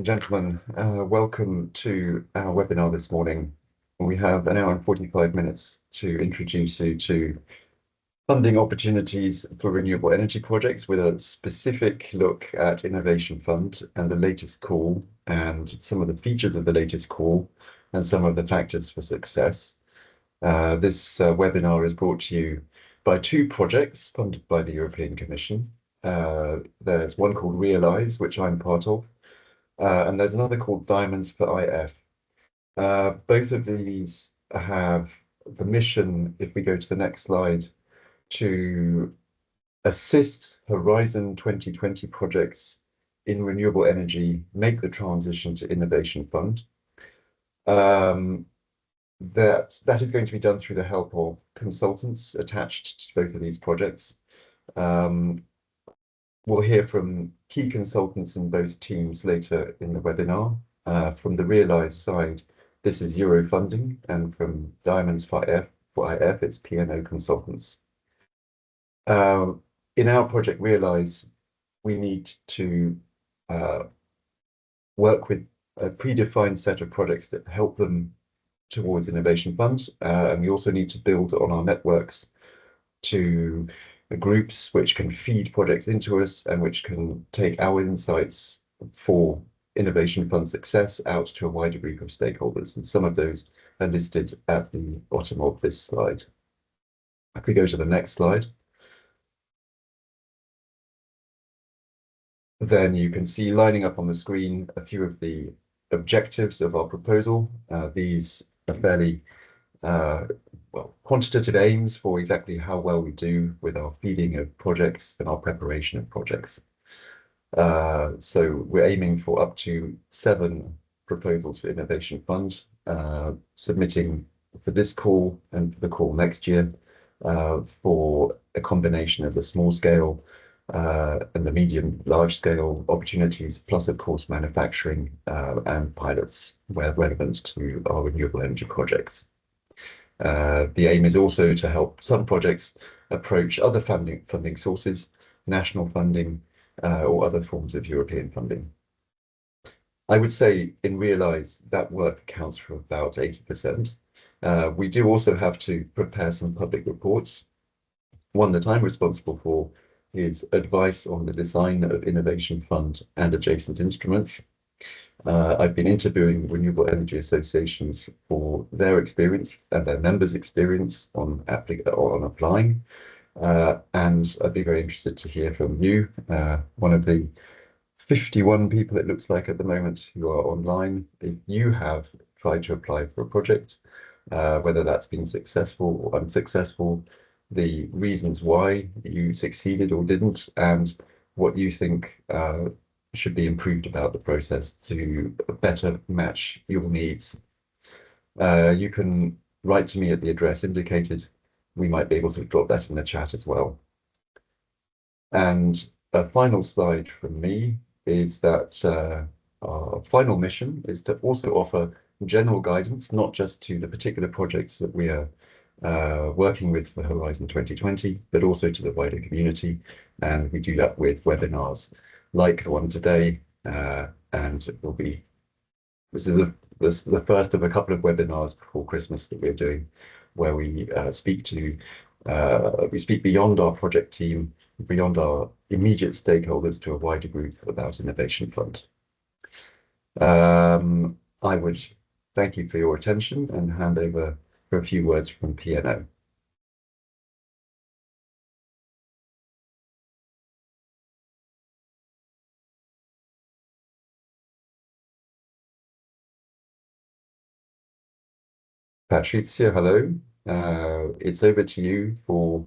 and gentlemen, welcome to our webinar this morning. We have an hour and 45 minutes to introduce you to funding opportunities for renewable energy projects with a specific look at Innovation Fund and the latest call and some of the features of the latest call and some of the factors for success. This webinar is brought to you by two projects funded by the European Commission. There's one called REALIZE, which I'm part of, and there's another called DIAMONDS4IF. Both of these have the mission, if we go to the next slide, to assist Horizon 2020 projects in renewable energy make the transition to Innovation Fund. That is going to be done through the help of consultants attached to both of these projects. We'll hear from key consultants in both teams later in the webinar. From the REALIZE side, this is Euro funding, and from DIAMONDS4IF, it's P&O consultants. In our project REALIZE, we need to work with a predefined set of projects that help them towards Innovation Fund, and we also need to build on our networks to groups which can feed projects into us and which can take our insights for Innovation Fund success out to a wider group of stakeholders. And some of those are listed at the bottom of this slide. If we go to the next slide, then you can see lining up on the screen a few of the objectives of our proposal. These are fairly quantitative aims for exactly how well we do with our feeding of projects and our preparation of projects. So we're aiming for up to 7 proposals for Innovation Fund, submitting for this call and for the call next year for a combination of the small scale and the medium large scale opportunities, plus of course manufacturing and pilots where relevant to our renewable energy projects. The aim is also to help some projects approach other funding sources, national funding, or other forms of European funding. I would say in REALIZE that work accounts for about 80%. We do also have to prepare some public reports. One that I'm responsible for is advice on the design of Innovation Fund and adjacent instruments. I've been interviewing renewable energy associations for their experience and their members' experience on applying, and I'd be very interested to hear from you, one of the 51 people it looks like at the moment who are online. If you have tried to apply for a project, whether that's been successful or unsuccessful, the reasons why you succeeded or didn't, and what you think should be improved about the process to better match your needs. You can write to me at the address indicated. We might be able to drop that in the chat as well. And a final slide from me is that our final mission is to also offer general guidance, not just to the particular projects that we are working with for Horizon 2020, but also to the wider community. And we do that with webinars like the one today, and it will be, this is the first of a couple of webinars before Christmas that we're doing, where we speak beyond our project team, beyond our immediate stakeholders, to a wider group about Innovation Fund. I would thank you for your attention and hand over for a few words from P&O. Patrizia, hello. It's over to you for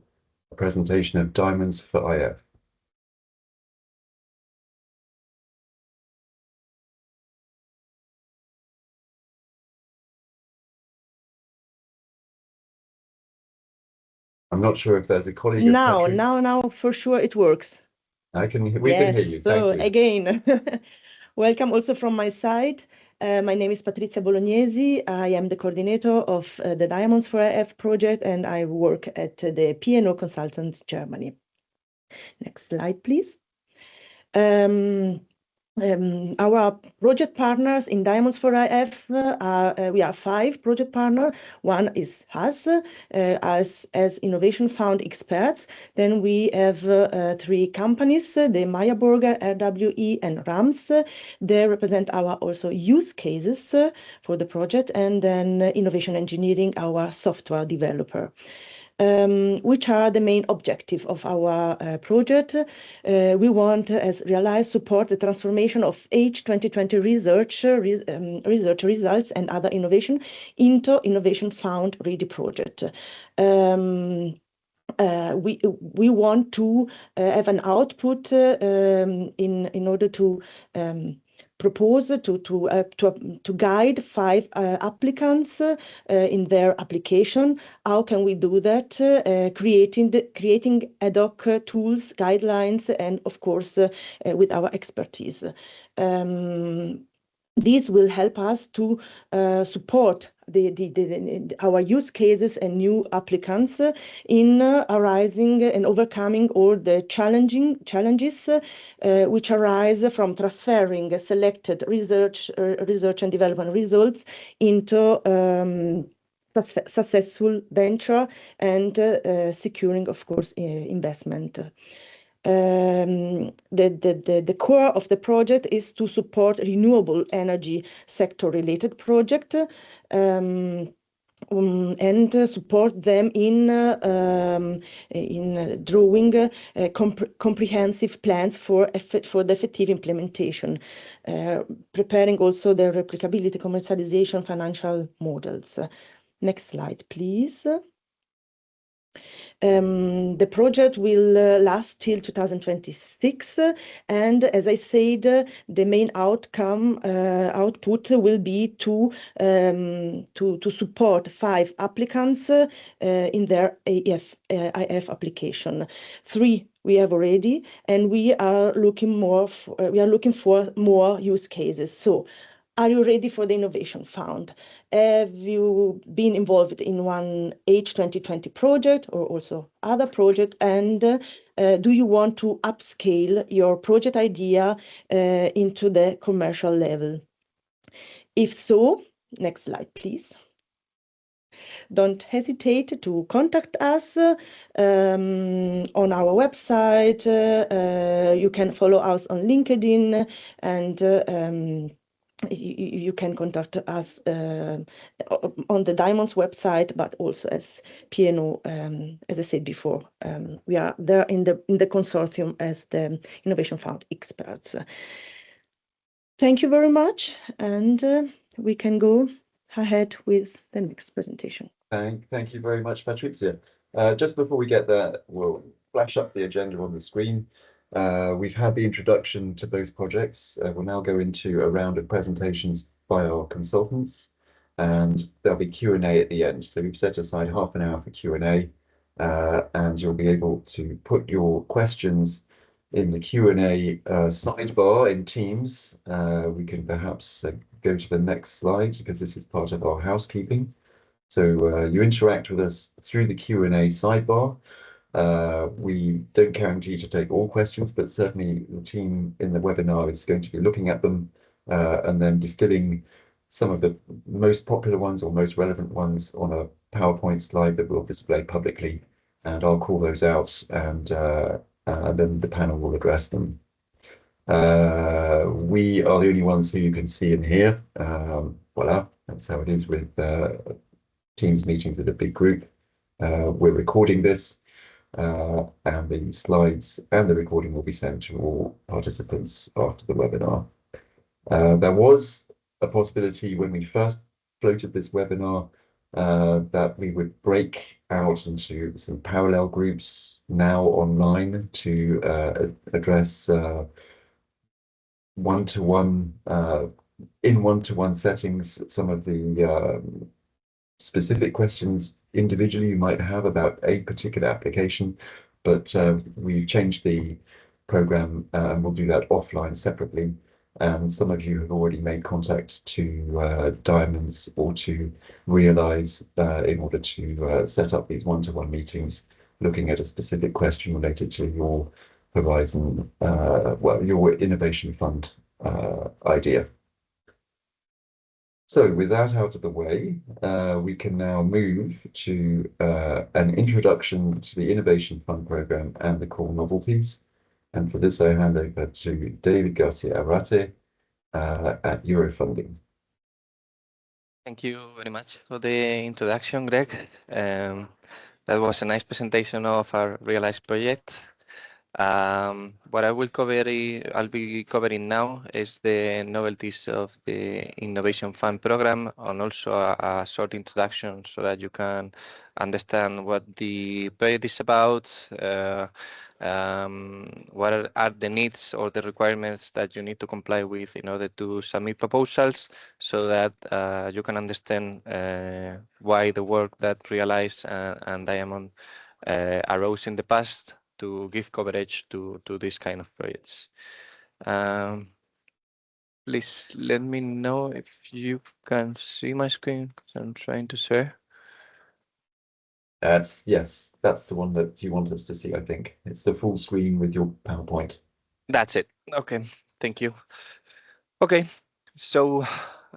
a presentation of DIAMONDS4IF. I'm not sure if there's a colleague. Now, for sure it works. We can hear you. So thank you. Again, welcome also from my side. My name is Patrizia Bolognesi. I am the coordinator of the DIAMONDS4IF project, and I work at the P&O Consultants Germany. Next slide, please. Our project partners in Diamonds4IF we are 5 project partners. One is us as Innovation Fund experts. Then we have 3 companies, the Meyerburger, RWE, and RAMS. They represent our also use cases for the project, and then Innovation Engineering, our software developer. Which are the main objective of our project. We want, as REALIZE, support the transformation of H2020 research results and other innovation into Innovation Fund ready project. We want to have an output in order to propose to guide 5 applicants in their application. How can we do that? Creating ad hoc tools, guidelines, and of course with our expertise. This will help us to support our use cases and new applicants in arising and overcoming all the challenges which arise from transferring selected research and development results into successful venture and securing, of course, investment. The core of the project is to support renewable energy sector related project and support them in drawing comprehensive plans for the effective implementation, preparing also the replicability, commercialization, financial models. Next slide, please. The project will last till 2026, and as I said, the main output will be to support 5 applicants in their IF application. 3 we have already, and we are looking for more use cases. So, are you ready for the Innovation Fund? Have you been involved in one H2020 project or also other project? And do you want to upscale your project idea into the commercial level? If so, next slide, please. Don't hesitate to contact us on our website. You can follow us on LinkedIn, and you can contact us on the Diamonds website, but also as PNO, as I said before. We are there in the consortium as the Innovation Fund experts. Thank you very much, and we can go ahead with the next presentation. Thank you very much, Patrizia. Just before we get there, we'll flash up the agenda on the screen. We've had the introduction to both projects. We'll now go into a round of presentations by our consultants, and there'll be Q&A at the end. So we've set aside half an hour for Q&A, and you'll be able to put your questions in the Q&A sidebar in Teams. We can perhaps go to the next slide, because this is part of our housekeeping. So you interact with us through the Q&A sidebar. We don't guarantee to take all questions, but certainly the team in the webinar is going to be looking at them and then distilling some of the most popular ones or most relevant ones on a PowerPoint slide that we'll display publicly, and I'll call those out, and then the panel will address them. We are the only ones who you can see in here. Voila, that's how it is with Teams meetings with a big group. We're recording this. And the slides and the recording will be sent to all participants after the webinar. There was a possibility when we first floated this webinar that we would break out into some parallel groups now online to address one-to-one settings some of the specific questions individually you might have about a particular application, but we've changed the program and we'll do that offline separately. And some of you have already made contact to Diamonds or to REALIZE in order to set up these one-to-one meetings, looking at a specific question related to your Horizon, well, your Innovation Fund idea. So with that out of the way, we can now move to an introduction to the Innovation Fund Programme and the core novelties. And for this, I hand over to David Garcia Arate at Eurofunding. Thank you very much for the introduction, Greg. That was a nice presentation of our REALIZE project. What I'll be covering now is the novelties of the Innovation Fund Programme, and also a short introduction so that you can understand what the project is about, what are the needs or the requirements that you need to comply with in order to submit proposals, so that you can understand why the work that REALIZE and Diamond arose in the past to give coverage to these kind of projects. Please let me know if you can see my screen. I'm trying to share. Yes, that's the one that you want us to see, I think. It's the full screen with your PowerPoint. That's it. Okay, thank you. Okay, so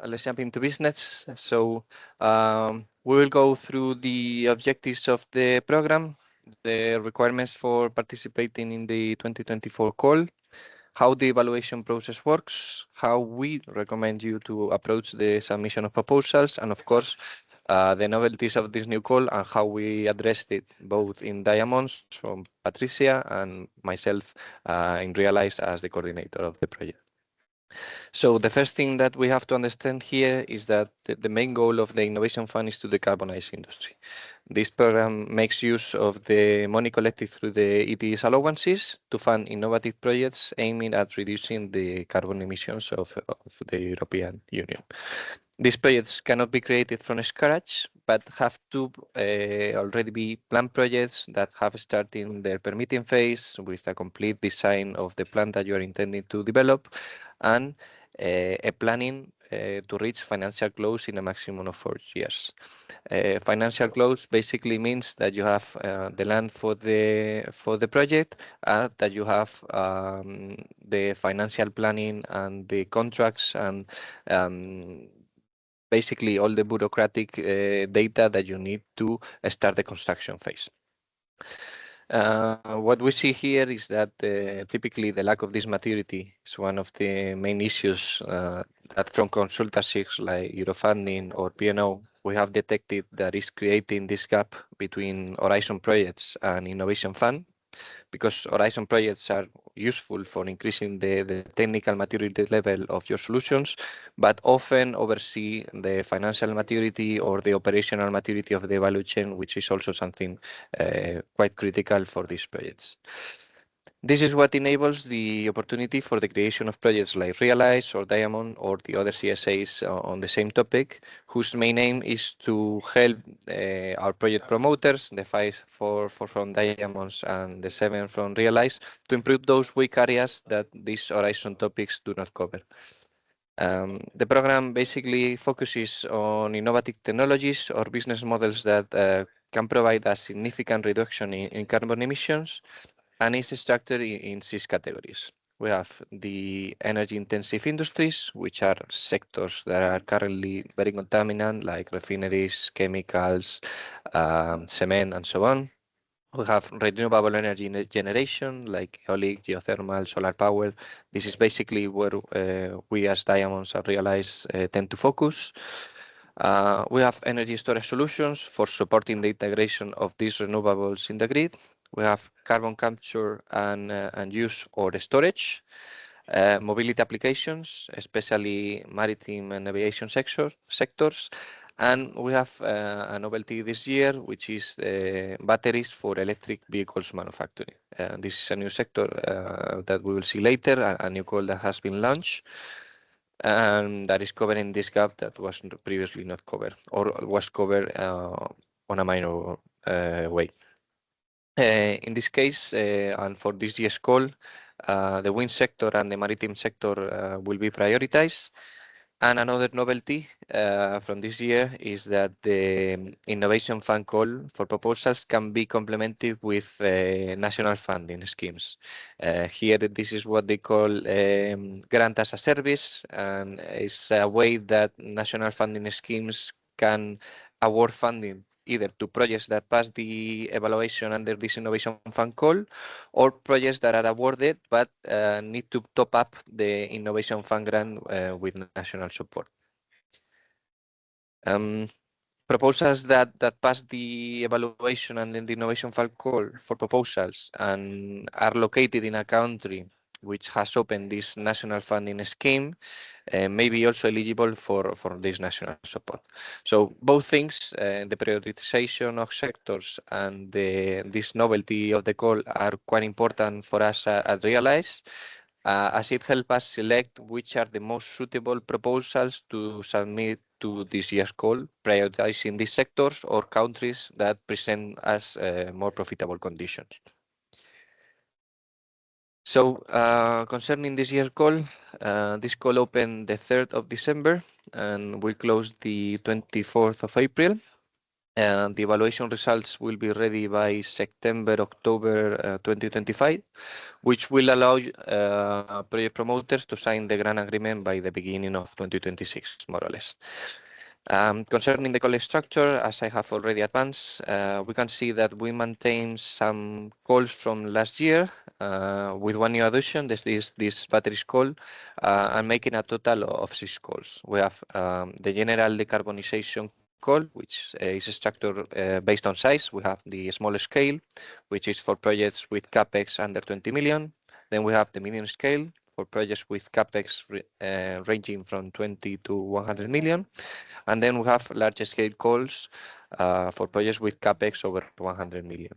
let's jump into business. So we will go through the objectives of the program, the requirements for participating in the 2024 call, how the evaluation process works, how we recommend you to approach the submission of proposals, and of course, the novelties of this new call and how we addressed it both in Diamonds from Patricia and myself in REALIZE as the coordinator of the project. So the first thing that we have to understand here is that the main goal of the Innovation Fund is to decarbonize industry. This program makes use of the money collected through the ETS allowances to fund innovative projects aiming at reducing the carbon emissions of the European Union. These projects cannot be created from scratch, but have to already be planned projects that have started their permitting phase with a complete design of the plant that you are intending to develop, and a planning to reach financial close in a maximum of 4 years. Financial close basically means that you have the land for the project, that you have the financial planning and the contracts and basically all the bureaucratic data that you need to start the construction phase. What we see here is that typically the lack of this maturity is one of the main issues that from consultancies like Eurofunding or P&O we have detected that is creating this gap between Horizon projects and Innovation Fund, because Horizon projects are useful for increasing the technical maturity level of your solutions, but often oversee the financial maturity or the operational maturity of the value chain, which is also something quite critical for these projects. This is what enables the opportunity for the creation of projects like REALIZE or Diamond or the other CSAs on the same topic, whose main aim is to help our project promoters, the 5 from Diamonds and the 7 from REALIZE, to improve those weak areas that these Horizon topics do not cover. The program basically focuses on innovative technologies or business models that can provide a significant reduction in carbon emissions, and is structured in 6 categories. We have the energy-intensive industries, which are sectors that are currently very contaminant, like refineries, chemicals, cement, and so on. We have renewable energy generation, like eolic, geothermal, solar power. This is basically where we as Diamonds and REALIZE tend to focus. We have energy storage solutions for supporting the integration of these renewables in the grid. We have carbon capture and use or storage, mobility applications, especially maritime and aviation sectors, and we have a novelty this year, which is batteries for electric vehicles manufacturing. This is a new sector that we will see later, a new call that has been launched, and that is covering this gap that was previously not covered or was covered on a minor way. In this case, and for this year's call, the wind sector and the maritime sector will be prioritized. And another novelty from this year is that the Innovation Fund call for proposals can be complemented with national funding schemes. Here, this is what they call grant as a service, and it's a way that national funding schemes can award funding either to projects that pass the evaluation under this Innovation Fund call, or projects that are awarded but need to top up the Innovation Fund grant with national support. Proposals that pass the evaluation and then the Innovation Fund call for proposals and are located in a country which has opened this national funding scheme may be also eligible for this national support. So both things, the prioritization of sectors and this novelty of the call are quite important for us at REALIZE, as it helps us select which are the most suitable proposals to submit to this year's call, prioritizing these sectors or countries that present us more profitable conditions. So concerning this year's call, this call opened the 3rd of December and will close the 24th of April. And the evaluation results will be ready by September, October 2025, which will allow project promoters to sign the grant agreement by the beginning of 2026, more or less. Concerning the call structure, as I have already advanced, we can see that we maintain some calls from last year with one new addition, this batteries call, and making a total of 6 calls. We have the general decarbonisation call, which is structured based on size. We have the smaller scale, which is for projects with capex under 20 million. Then we have the medium scale for projects with capex ranging from 20 to 100 million. And then we have large scale calls for projects with capex over 100 million.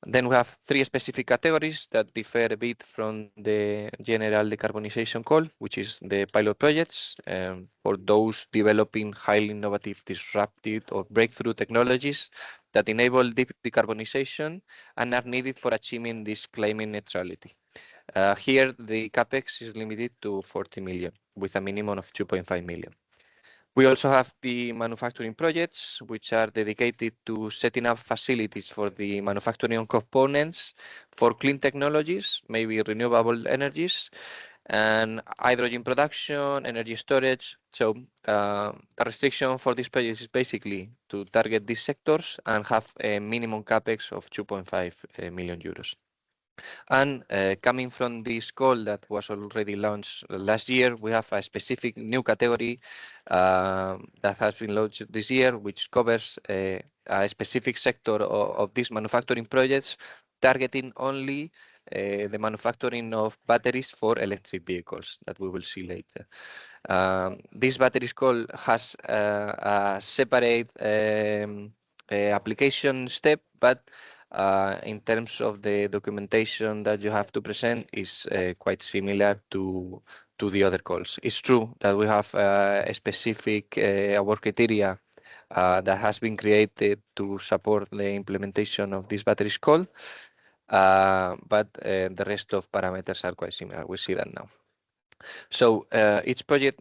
And then we have 3 specific categories that differ a bit from the general decarbonisation call, which is the pilot projects for those developing highly innovative, disruptive or breakthrough technologies that enable deep decarbonisation and are needed for achieving this climate neutrality. Here, the capex is limited to 40 million with a minimum of 2.5 million. We also have the manufacturing projects, which are dedicated to setting up facilities for the manufacturing of components for clean technologies, maybe renewable energies, and hydrogen production, energy storage. So the restriction for this project is basically to target these sectors and have a minimum capex of 2.5 million euros. And coming from this call that was already launched last year, we have a specific new category that has been launched this year, which covers a specific sector of these manufacturing projects, targeting only the manufacturing of batteries for electric vehicles that we will see later. This batteries call has a separate application step, but in terms of the documentation that you have to present is quite similar to the other calls. It's true that we have a specific award criteria that has been created to support the implementation of this batteries call, but the rest of parameters are quite similar. We see that now. So each project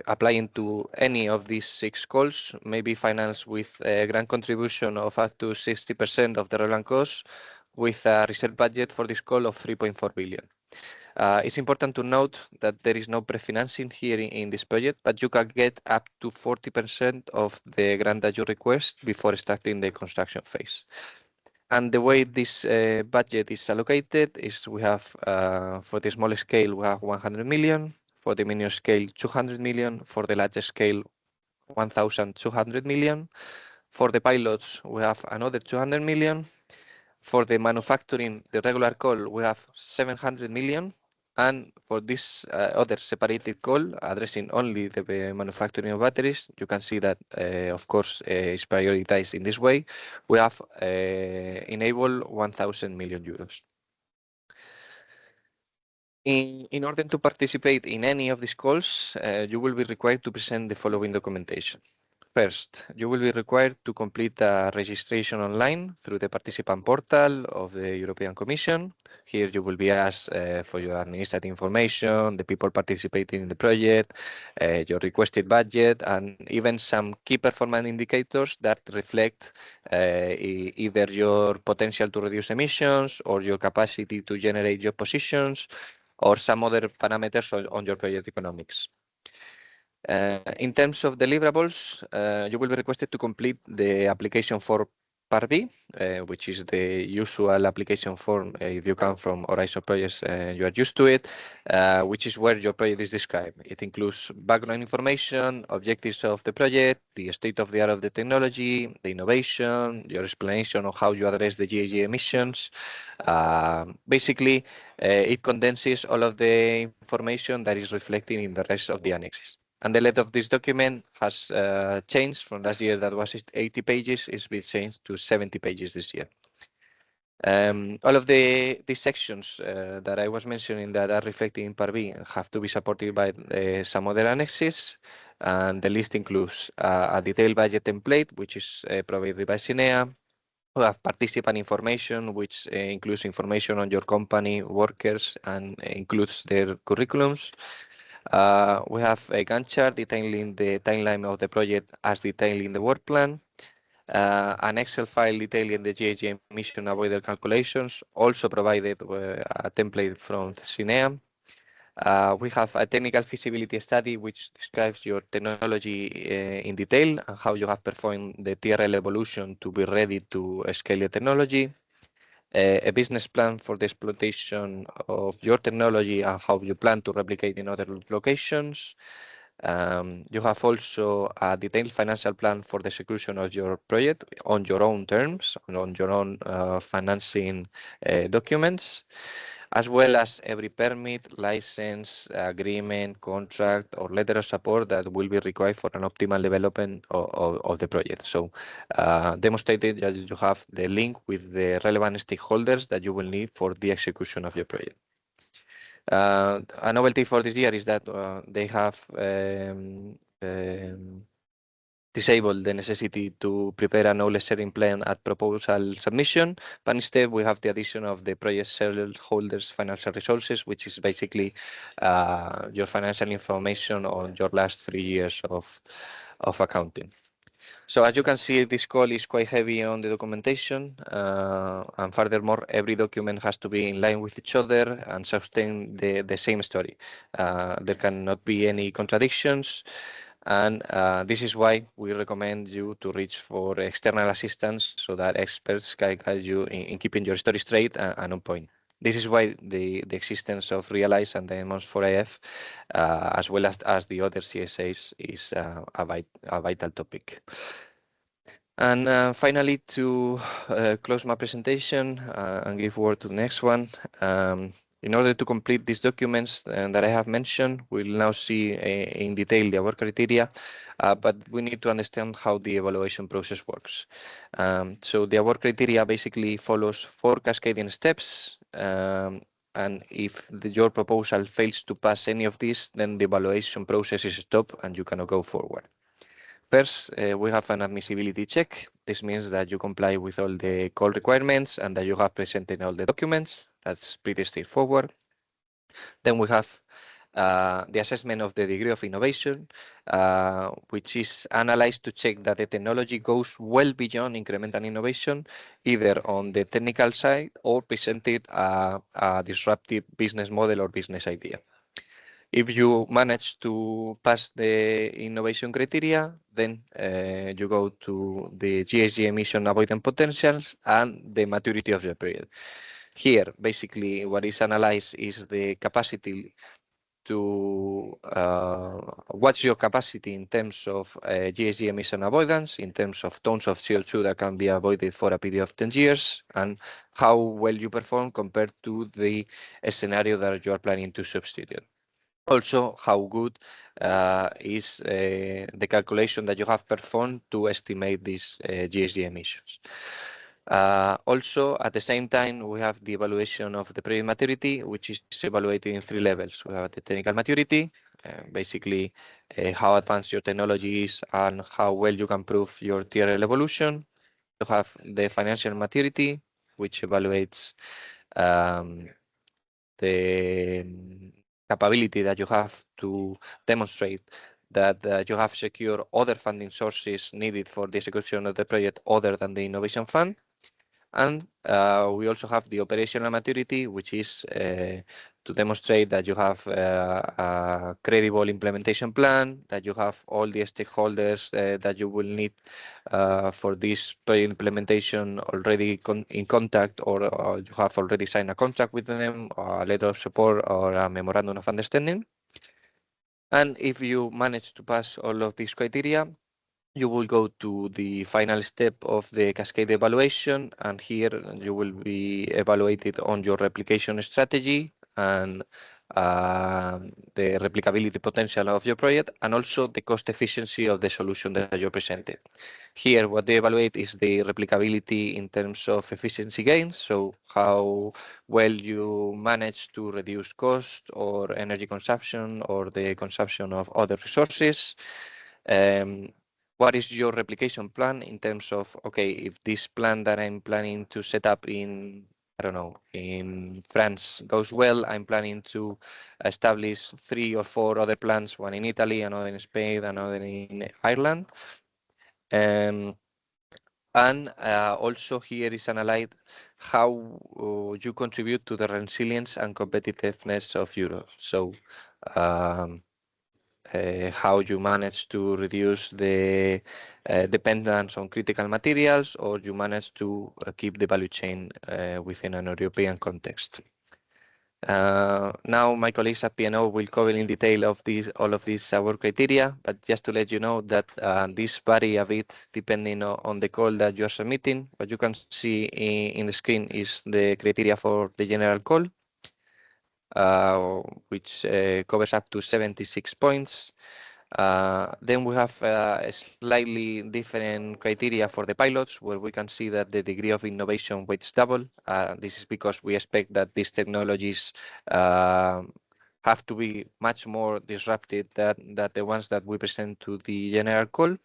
applying to any of these 6 calls may be financed with a grant contribution of up to 60% of the relevant costs, with a reserve budget for this call of 3.4 billion. It's important to note that there is no pre-financing here in this project, but you can get up to 40% of the grant that you request before starting the construction phase. And the way this budget is allocated is we have, for the smaller scale, we have 100 million, for the medium scale, 200 million, for the larger scale, 1,200 million. For the pilots, we have another 200 million. For the manufacturing, the regular call, we have 700 million. And for this other separated call, addressing only the manufacturing of batteries, you can see that, of course, is prioritized in this way. We have enabled 1,000 million euros. In order to participate in any of these calls, you will be required to present the following documentation. First, you will be required to complete a registration online through the participant portal of the European Commission. Here you will be asked for your administrative information, the people participating in the project, your requested budget, and even some key performance indicators that reflect either your potential to reduce emissions or your capacity to generate job positions or some other parameters on your project economics. In terms of deliverables, you will be requested to complete the application for Part B, which is the usual application form if you come from Horizon projects, you are used to it, which is where your project is described. It includes background information, objectives of the project, the state of the art of the technology, the innovation, your explanation of how you address the GHG emissions. Basically, it condenses all of the information that is reflected in the rest of the annexes. And the length of this document has changed from last year that was 80 pages, it's been changed to 70 pages this year. All of these sections that I was mentioning that are reflected in Part B have to be supported by some other annexes, and the list includes a detailed budget template, which is provided by SINEA. We have participant information, which includes information on your company, workers, and includes their curriculums. We have a Gantt chart detailing the timeline of the project as detailed in the work plan. An Excel file detailing the GHG emission avoided calculations, also provided a template from SINEA. We have a technical feasibility study which describes your technology in detail and how you have performed the TRL evolution to be ready to scale the technology. A business plan for the exploitation of your technology and how you plan to replicate in other locations. You have also a detailed financial plan for the execution of your project on your own terms, on your own financing documents, as well as every permit, license, agreement, contract, or letter of support that will be required for an optimal development of the project. So demonstrated that you have the link with the relevant stakeholders that you will need for the execution of your project. A novelty for this year is that they have disabled the necessity to prepare a knowledge sharing plan at proposal submission, but instead we have the addition of the project shareholders' financial resources, which is basically your financial information on your last 3 years of accounting. So as you can see, this call is quite heavy on the documentation, and furthermore, every document has to be in line with each other and sustain the same story. There cannot be any contradictions, and this is why we recommend you to reach for external assistance so that experts can guide you in keeping your story straight and on point. This is why the existence of REALIZE and DIAMONDS4IF, as well as the other CSAs, is a vital topic. And finally, to close my presentation and give word to the next one, in order to complete these documents that I have mentioned, we'll now see in detail the award criteria, but we need to understand how the evaluation process works. So the award criteria basically follows 4 cascading steps, and if your proposal fails to pass any of these, then the evaluation process is stopped and you cannot go forward. First, we have an admissibility check. This means that you comply with all the call requirements and that you have presented all the documents. That's pretty straightforward. Then we have the assessment of the degree of innovation, which is analyzed to check that the technology goes well beyond incremental innovation, either on the technical side or presented a disruptive business model or business idea. If you manage to pass the innovation criteria, then you go to the GHG emission avoidance potentials and the maturity of your project. Here, basically, what is analyzed is the capacity to what's your capacity in terms of GHG emission avoidance, in terms of tons of CO2 that can be avoided for a period of 10 years, and how well you perform compared to the scenario that you are planning to substitute. Also, how good is the calculation that you have performed to estimate these GHG emissions. Also, at the same time, we have the evaluation of the project maturity, which is evaluated in 3 levels. We have the technical maturity, basically how advanced your technology is and how well you can prove your TRL evolution. You have the financial maturity, which evaluates the capability that you have to demonstrate that you have secured other funding sources needed for the execution of the project other than the Innovation Fund. And we also have the operational maturity, which is to demonstrate that you have a credible implementation plan, that you have all the stakeholders that you will need for this project implementation already in contact, or you have already signed a contract with them, or a letter of support, or a memorandum of understanding. And if you manage to pass all of these criteria, you will go to the final step of the cascade evaluation, and here you will be evaluated on your replication strategy and the replicability potential of your project, and also the cost efficiency of the solution that you presented. Here, what they evaluate is the replicability in terms of efficiency gains, so how well you manage to reduce cost or energy consumption or the consumption of other resources. What is your replication plan in terms of, okay, if this plan that I'm planning to set up in, I don't know, in France goes well, I'm planning to establish 3 or 4 other plants, one in Italy, another in Spain, another in Ireland. And also here is analyzed how you contribute to the resilience and competitiveness of Europe. So how you manage to reduce the dependence on critical materials, or you manage to keep the value chain within an European context. Now my colleagues at P&O will cover in detail all of these award criteria, but just to let you know that these vary a bit depending on the call that you are submitting. What you can see in the screen is the criteria for the general call, which covers up to 76 points. Then we have a slightly different criteria for the pilots, where we can see that the degree of innovation weights double. This is because we expect that these technologies have to be much more disruptive than the ones that we present to the general call.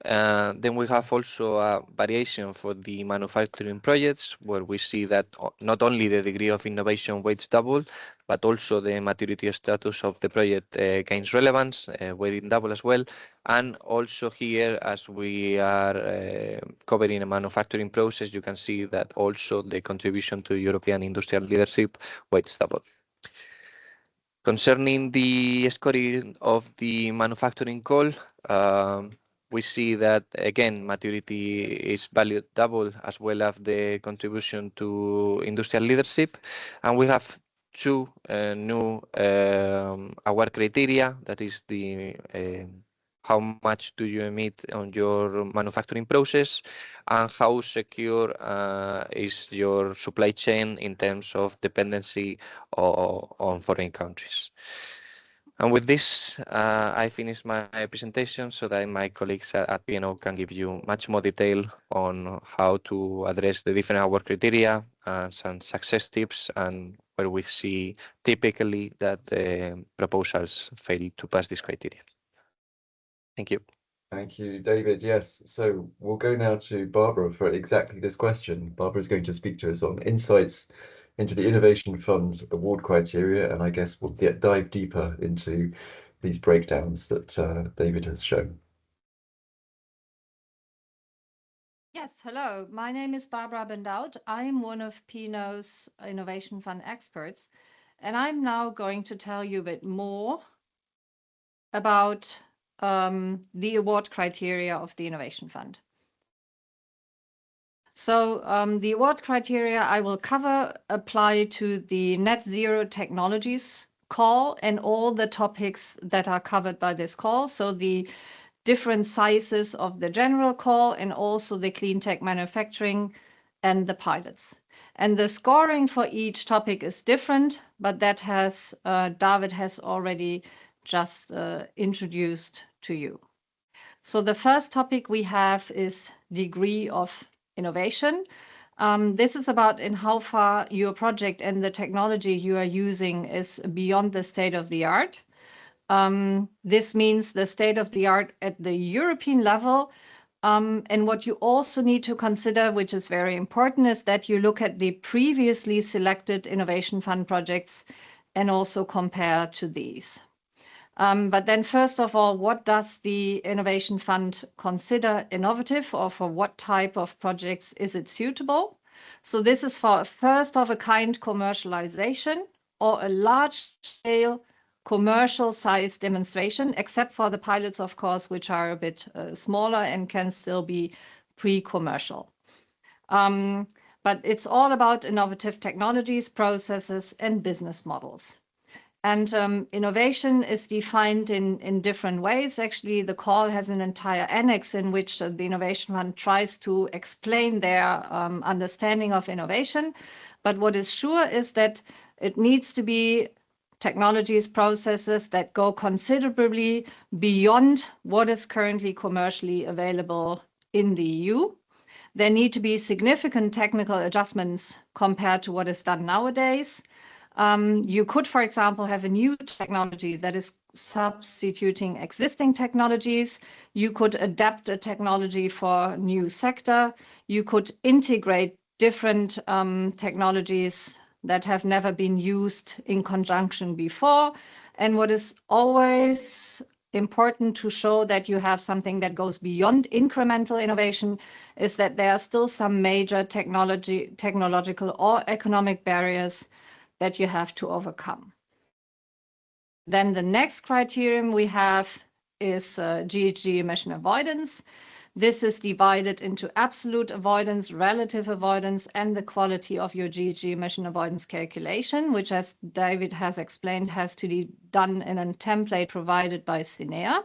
Then we have also a variation for the manufacturing projects, where we see that not only the degree of innovation weights double, but also the maturity status of the project gains relevance, weighting double as well. And also here, as we are covering a manufacturing process, you can see that also the contribution to European industrial leadership weights double. Concerning the scoring of the manufacturing call, we see that, again, maturity is valued double, as well as the contribution to industrial leadership. And we have 2 new award criteria. That is the how much do you emit on your manufacturing process, and how secure is your supply chain in terms of dependency on foreign countries. And with this, I finish my presentation so that my colleagues at P&O can give you much more detail on how to address the different award criteria and some success tips, and where we see typically that the proposals fail to pass this criteria. Thank you. Thank you, David. Yes, so we'll go now to Barbara for exactly this question. Barbara is going to speak to us on insights into the Innovation Fund award criteria, and I guess we'll dive deeper into these breakdowns that David has shown. Yes, hello. My name is Barbara Bendout. I am one of P&O's Innovation Fund experts, and I'm now going to tell you a bit more about the award criteria of the Innovation Fund. So the award criteria I will cover apply to the net zero technologies call and all the topics that are covered by this call. So the different sizes of the general call, and also the clean tech manufacturing and the pilots. And the scoring for each topic is different, but that has David has already just introduced to you. So the first topic we have is degree of innovation. This is about in how far your project and the technology you are using is beyond the state of the art. This means the state of the art at the European level. And what you also need to consider, which is very important, is that you look at the previously selected Innovation Fund projects and also compare to these. But then first of all, what does the Innovation Fund consider innovative, or for what type of projects is it suitable? So this is for a first of a kind commercialization or a large scale commercial size demonstration, except for the pilots, of course, which are a bit smaller and can still be pre-commercial. But it's all about innovative technologies, processes, and business models. And innovation is defined in different ways. Actually, the call has an entire annex in which the Innovation Fund tries to explain their understanding of innovation. But what is sure is that it needs to be technologies, processes that go considerably beyond what is currently commercially available in the EU. There need to be significant technical adjustments compared to what is done nowadays. You could, for example, have a new technology that is substituting existing technologies. You could adapt a technology for a new sector. You could integrate different technologies that have never been used in conjunction before. And what is always important to show that you have something that goes beyond incremental innovation is that there are still some major technological or economic barriers that you have to overcome. Then the next criterion we have is GHG emission avoidance. This is divided into absolute avoidance, relative avoidance, and the quality of your GHG emission avoidance calculation, which, as David has explained, has to be done in a template provided by SINEA.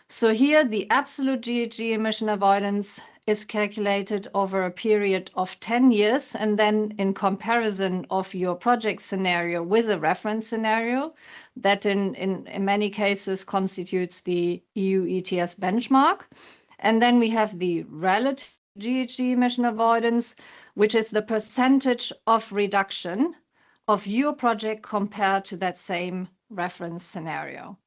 So here, the absolute GHG emission avoidance is calculated over a period of 10 years, and then in comparison of your project scenario with a reference scenario that in many cases constitutes the EU ETS benchmark. And then we have the relative GHG emission avoidance, which is the percentage of reduction of your project compared to that same reference scenario.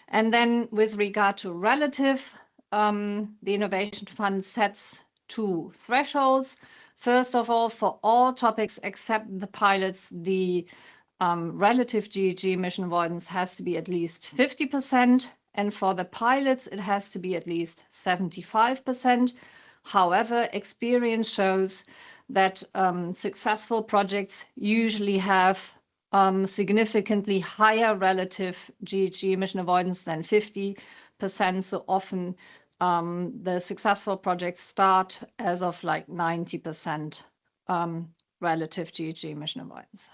And then with regard to relative, the Innovation Fund sets two thresholds. First of all, for all topics except the pilots, the relative GHG emission avoidance has to be at least 50%. And for the pilots, it has to be at least 75%. However, experience shows that successful projects usually have significantly higher relative GHG emission avoidance than 50%. So often the successful projects start as of like 90% relative GHG emission avoidance.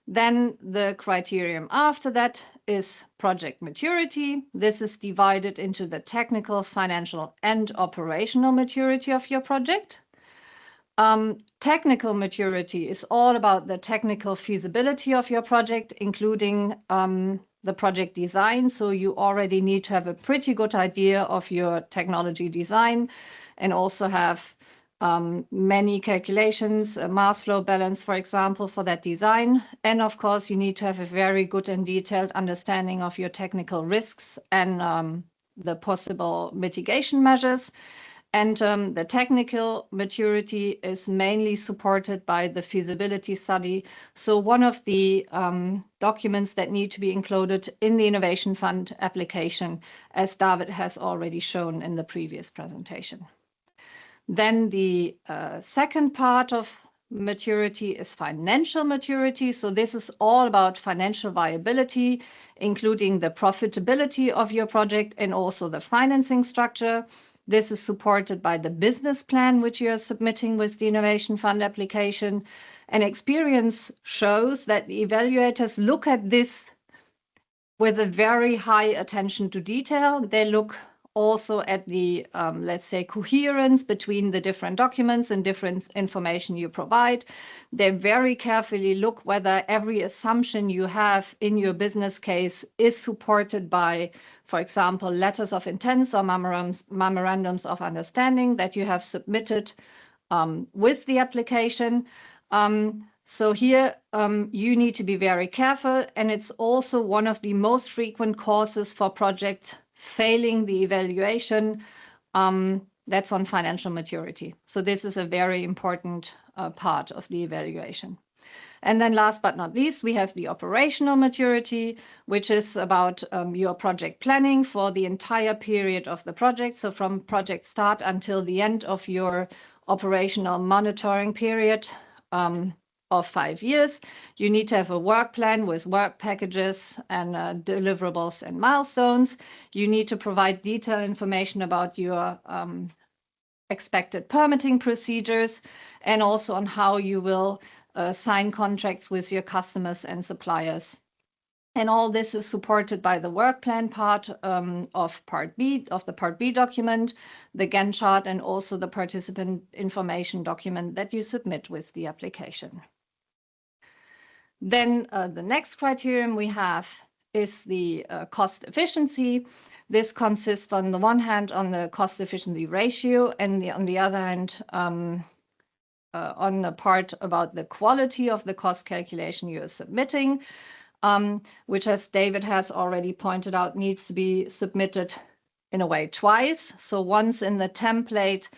Then the criterion after that is project maturity. This is divided into the technical, financial, and operational maturity of your project. Technical maturity is all about the technical feasibility of your project, including the project design. So you already need to have a pretty good idea of your technology design and also have many calculations, a mass flow balance, for example, for that design. And of course, you need to have a very good and detailed understanding of your technical risks and the possible mitigation measures. And the technical maturity is mainly supported by the feasibility study. So one of the documents that need to be included in the Innovation Fund application, as David has already shown in the previous presentation. Then the second part of maturity is financial maturity. So this is all about financial viability, including the profitability of your project and also the financing structure. This is supported by the business plan, which you are submitting with the Innovation Fund application. And experience shows that the evaluators look at this with a very high attention to detail. They look also at the, let's say, coherence between the different documents and different information you provide. They very carefully look whether every assumption you have in your business case is supported by, for example, letters of intent or memorandums of understanding that you have submitted with the application. So here you need to be very careful, and it's also one of the most frequent causes for projects failing the evaluation. That's on financial maturity. So this is a very important part of the evaluation. And then last but not least, we have the operational maturity, which is about your project planning for the entire period of the project. So from project start until the end of your operational monitoring period of 5 years. You need to have a work plan with work packages and deliverables and milestones. You need to provide detailed information about your expected permitting procedures and also on how you will sign contracts with your customers and suppliers. And all this is supported by the work plan part of Part B, of the Part B document, the Gantt chart, and also the participant information document that you submit with the application. Then the next criterion we have is the cost efficiency. This consists on the one hand on the cost efficiency ratio and on the other hand on the part about the quality of the cost calculation you are submitting, which, as David has already pointed out, needs to be submitted in a way twice. So once in the template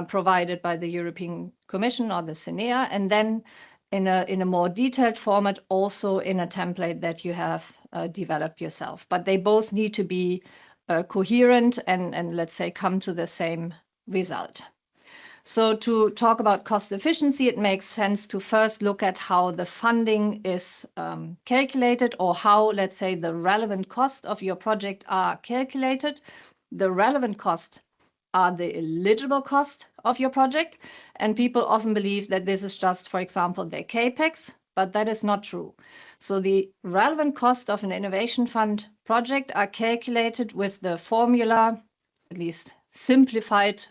provided by the European Commission or the SENEA, and then in a more detailed format also in a template that you have developed yourself. But they both need to be coherent and let's say come to the same result. So to talk about cost efficiency, it makes sense to first look at how the funding is calculated, or how, let's say, the relevant cost of your project are calculated. The relevant cost are the eligible cost of your project, and people often believe that this is just, for example, their capex, but that is not true. So the relevant cost of an innovation fund project are calculated with the formula, at least simplified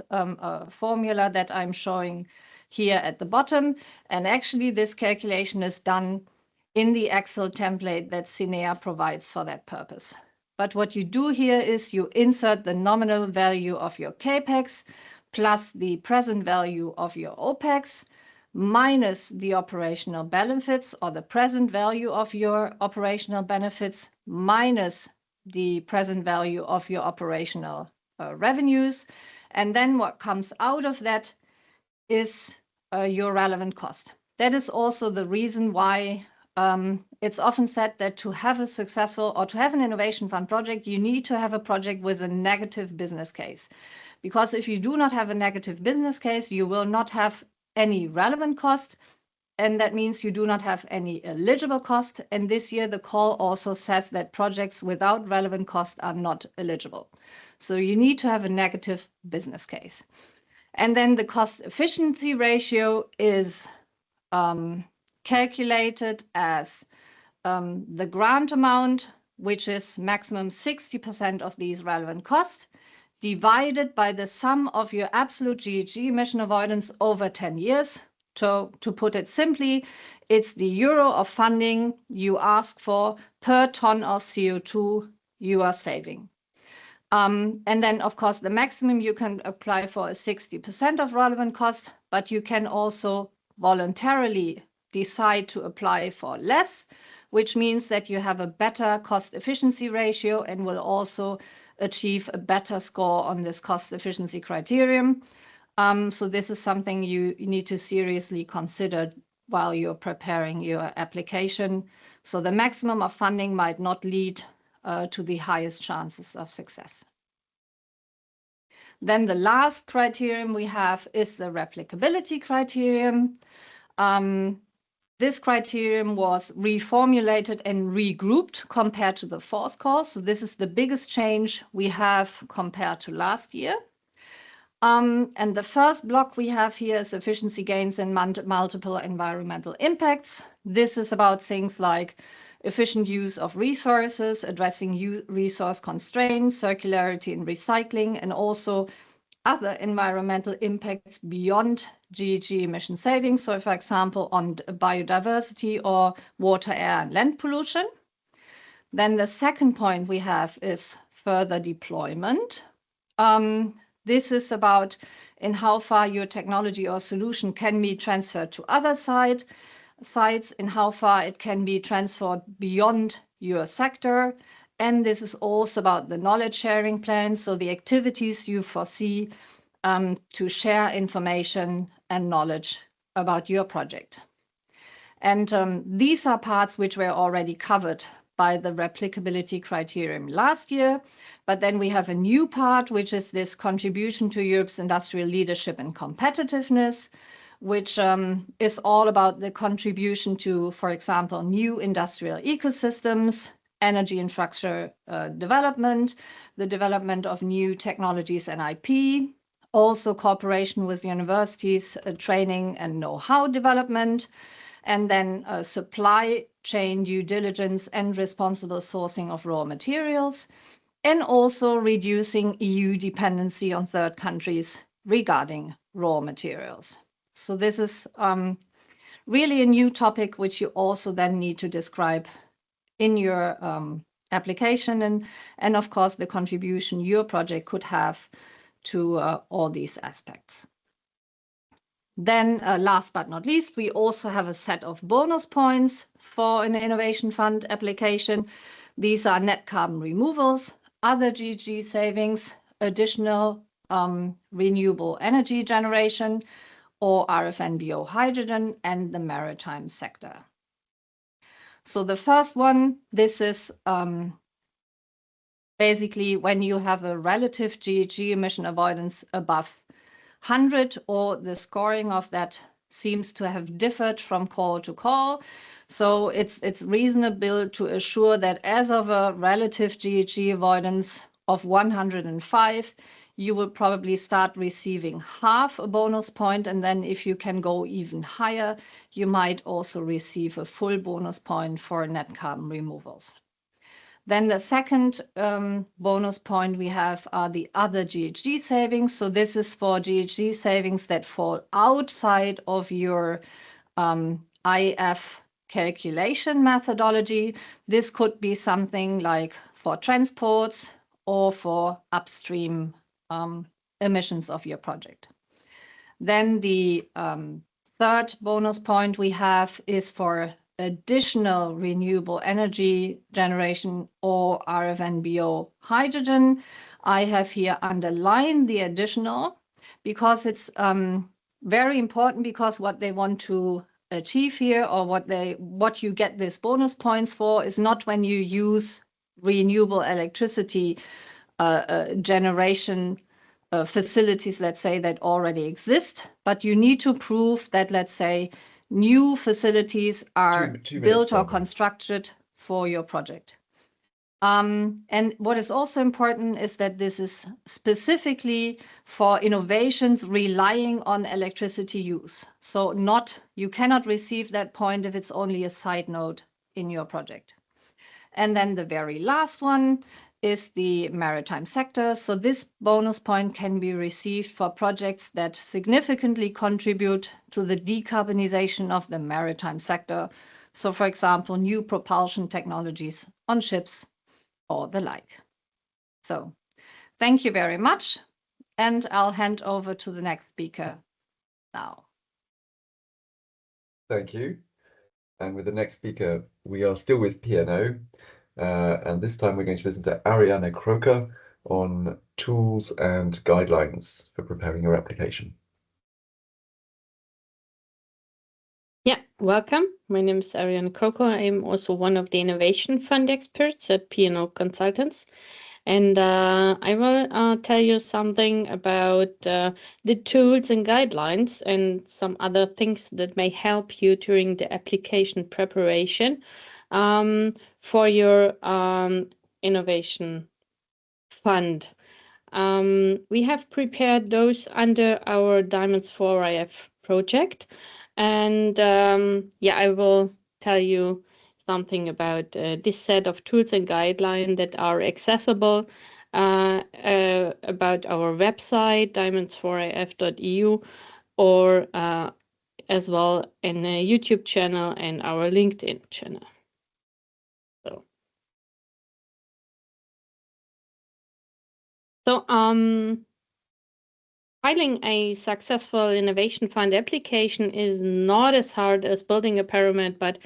formula that I'm showing here at the bottom. And actually this calculation is done in the Excel template that SENEA provides for that purpose. But what you do here is you insert the nominal value of your capex plus the present value of your OPEX minus the operational benefits, or the present value of your operational benefits minus the present value of your operational revenues. And then what comes out of that is your relevant cost. That is also the reason why it's often said that to have a successful or to have an innovation fund project, you need to have a project with a negative business case. Because if you do not have a negative business case, you will not have any relevant cost. And that means you do not have any eligible cost. And this year, the call also says that projects without relevant cost are not eligible. So you need to have a negative business case. And then the cost efficiency ratio is calculated as the grant amount, which is maximum 60% of these relevant costs, divided by the sum of your absolute GHG emission avoidance over 10 years. So to put it simply, it's the euro of funding you ask for per ton of CO2 you are saving. And then, of course, the maximum you can apply for is 60% of relevant cost, but you can also voluntarily decide to apply for less, which means that you have a better cost efficiency ratio and will also achieve a better score on this cost efficiency criterion. So this is something you need to seriously consider while you're preparing your application. So the maximum of funding might not lead to the highest chances of success. Then the last criterion we have is the replicability criterion. This criterion was reformulated and regrouped compared to the fourth call. So this is the biggest change we have compared to last year. And the first block we have here is efficiency gains and multiple environmental impacts. This is about things like efficient use of resources, addressing resource constraints, circularity and recycling, and also other environmental impacts beyond GHG emission savings. So, for example, on biodiversity or water, air, and land pollution. Then the second point we have is further deployment. This is about in how far your technology or solution can be transferred to other sites, in how far it can be transferred beyond your sector. And this is also about the knowledge sharing plans, so the activities you foresee to share information and knowledge about your project. And these are parts which were already covered by the replicability criterion last year. But then we have a new part, which is this contribution to Europe's industrial leadership and competitiveness, which is all about the contribution to, for example, new industrial ecosystems, energy infrastructure development, the development of new technologies and IP, also cooperation with universities, training and know-how development, and then supply chain due diligence and responsible sourcing of raw materials, and also reducing EU dependency on third countries regarding raw materials. So this is really a new topic which you also then need to describe in your application and of course the contribution your project could have to all these aspects. Then last but not least, we also have a set of bonus points for an innovation fund application. These are net carbon removals, other GHG savings, additional renewable energy generation, or RFNBO hydrogen, and the maritime sector. So the first one, this is basically when you have a relative GHG emission avoidance above 100, or the scoring of that seems to have differed from call to call. So it's reasonable to assure that as of a relative GHG avoidance of 105, you will probably start receiving half a bonus point. And then if you can go even higher, you might also receive a full bonus point for net carbon removals. Then the second bonus point we have are the other GHG savings. So this is for GHG savings that fall outside of your IF calculation methodology. This could be something like for transports or for upstream emissions of your project. Then the third bonus point we have is for additional renewable energy generation or RFNBO hydrogen. I have here underlined the additional because it's very important, because what they want to achieve here, or what you get this bonus points for, is not when you use renewable electricity generation facilities, let's say, that already exist, but you need to prove that, let's say, new facilities are built or constructed for your project. And what is also important is that this is specifically for innovations relying on electricity use. So you cannot receive that point if it's only a side node in your project. And then the very last one is the maritime sector. So this bonus point can be received for projects that significantly contribute to the decarbonisation of the maritime sector. So, for example, new propulsion technologies on ships or the like. So thank you very much. And I'll hand over to the next speaker now. Thank you. And with the next speaker, we are still with P&O. And this time we're going to listen to Ariane Croker on tools and guidelines for preparing your application. Yeah, welcome. My name is Ariane Croker. I'm also one of the Innovation Fund experts at P&O Consultants. And I will tell you something about the tools and guidelines and some other things that may help you during the application preparation for your innovation fund. We have prepared those under our DIAMONDS4IF project. And yeah, I will tell you something about this set of tools and guidelines that are accessible about our website, diamonds4if.eu, or as well in a YouTube channel and our LinkedIn channel. So filing a successful innovation fund application is not as hard as building a pyramid, but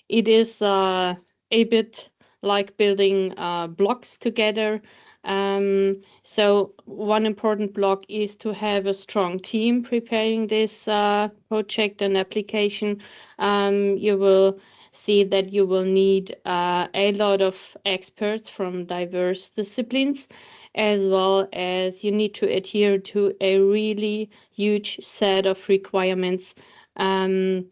it is a bit like building blocks together. So one important block is to have a strong team preparing this project and application. You will see that you will need a lot of experts from diverse disciplines, as well as you need to adhere to a really huge set of requirements in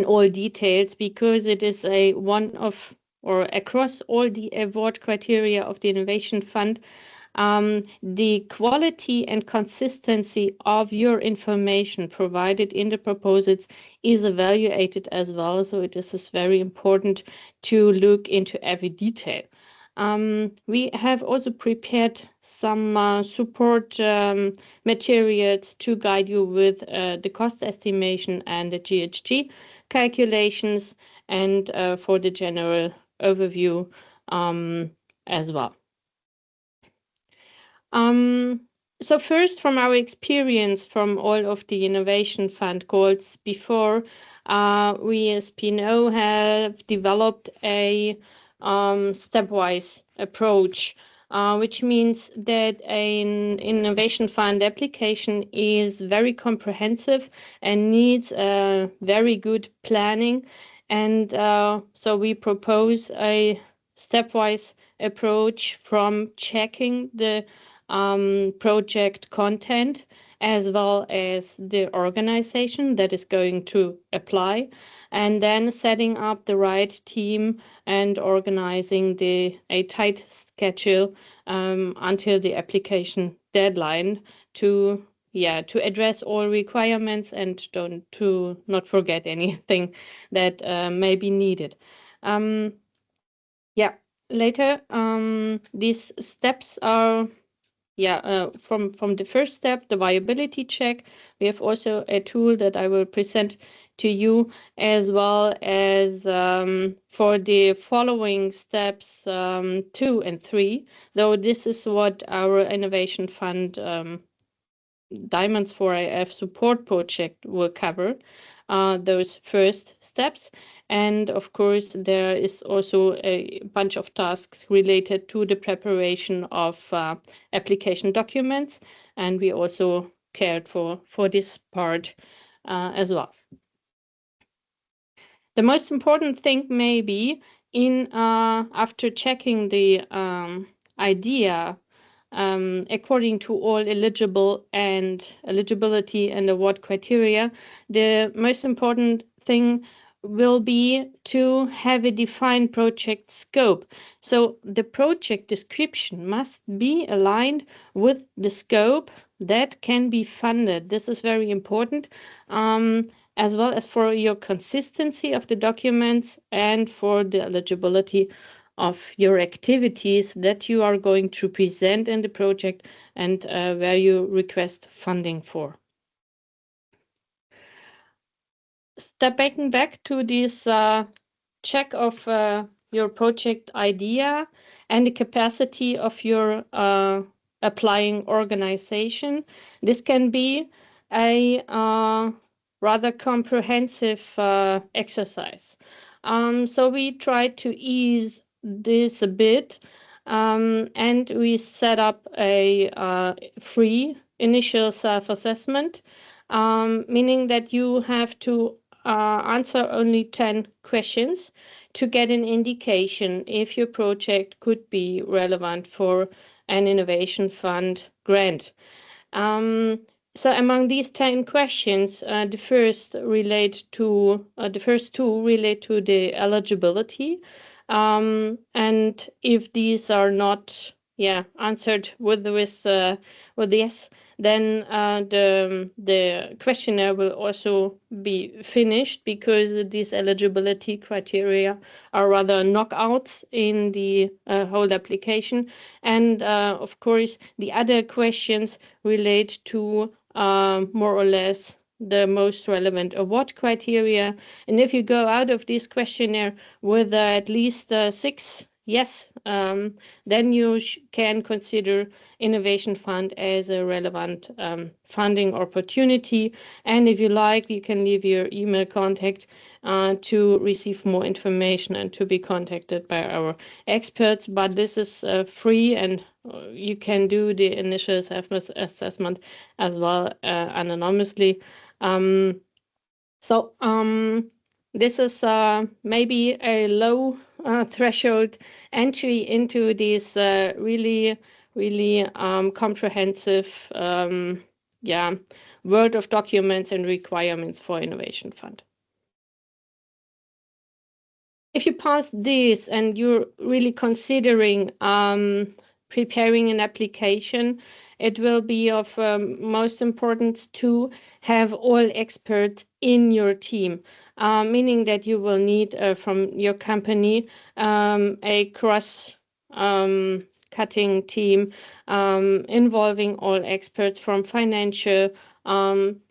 all details, because it is a one of or across all the award criteria of the Innovation Fund. The quality and consistency of your information provided in the proposals is evaluated as well. So it is very important to look into every detail. We have also prepared some support materials to guide you with the cost estimation and the GHG calculations, and for the general overview as well. So first, from our experience from all of the Innovation Fund calls before, we as P&O have developed a stepwise approach, which means that an Innovation Fund application is very comprehensive and needs a very good planning. And so we propose a stepwise approach from checking the project content as well as the organization that is going to apply, and then setting up the right team and organizing a tight schedule until the application deadline to address all requirements and to not forget anything that may be needed. Later these steps are from the first step, the viability check. We have also a tool that I will present to you, as well as for the following steps 2 and 3, though this is what our Innovation Fund DIAMONDS4IF support project will cover, those first steps. And of course, there is also a bunch of tasks related to the preparation of application documents, and we also cared for this part as well. The most important thing maybe after checking the idea according to all eligibility and award criteria, the most important thing will be to have a defined project scope. So the project description must be aligned with the scope that can be funded. This is very important, as well as for your consistency of the documents and for the eligibility of your activities that you are going to present in the project and where you request funding for. Stepping back to this check of your project idea and the capacity of your applying organization, this can be a rather comprehensive exercise. So we try to ease this a bit, and we set up a free initial self-assessment, meaning that you have to answer only 10 questions to get an indication if your project could be relevant for an Innovation Fund grant. So among these 10 questions, the first two relate to the eligibility, and if these are not answered with yes, then the questionnaire will also be finished, because these eligibility criteria are rather knockouts in the whole application. And of course, the other questions relate to more or less the most relevant award criteria. And if you go out of this questionnaire with at least 6 yes, then you can consider Innovation Fund as a relevant funding opportunity. And if you like, you can leave your email contact to receive more information and to be contacted by our experts. But this is free, and you can do the initial assessment as well anonymously. This is maybe a low threshold entry into this really comprehensive world of documents and requirements for Innovation Fund. If you pass this and you're really considering preparing an application, it will be of most importance to have all experts in your team, meaning that you will need from your company a cross-cutting team involving all experts from financial,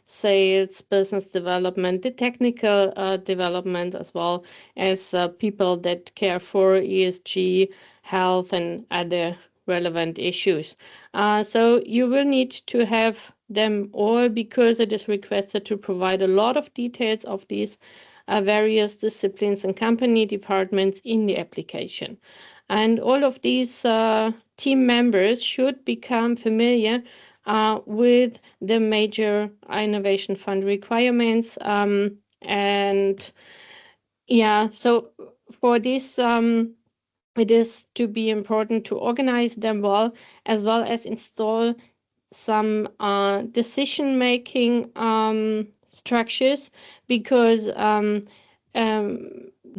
sales, business development, the technical development, as well as people that care for ESG, health, and other relevant issues. So you will need to have them all, because it is requested to provide a lot of details of these various disciplines and company departments in the application. And all of these team members should become familiar with the major Innovation Fund requirements. So for this, it is to be important to organize them well as install some decision-making structures, because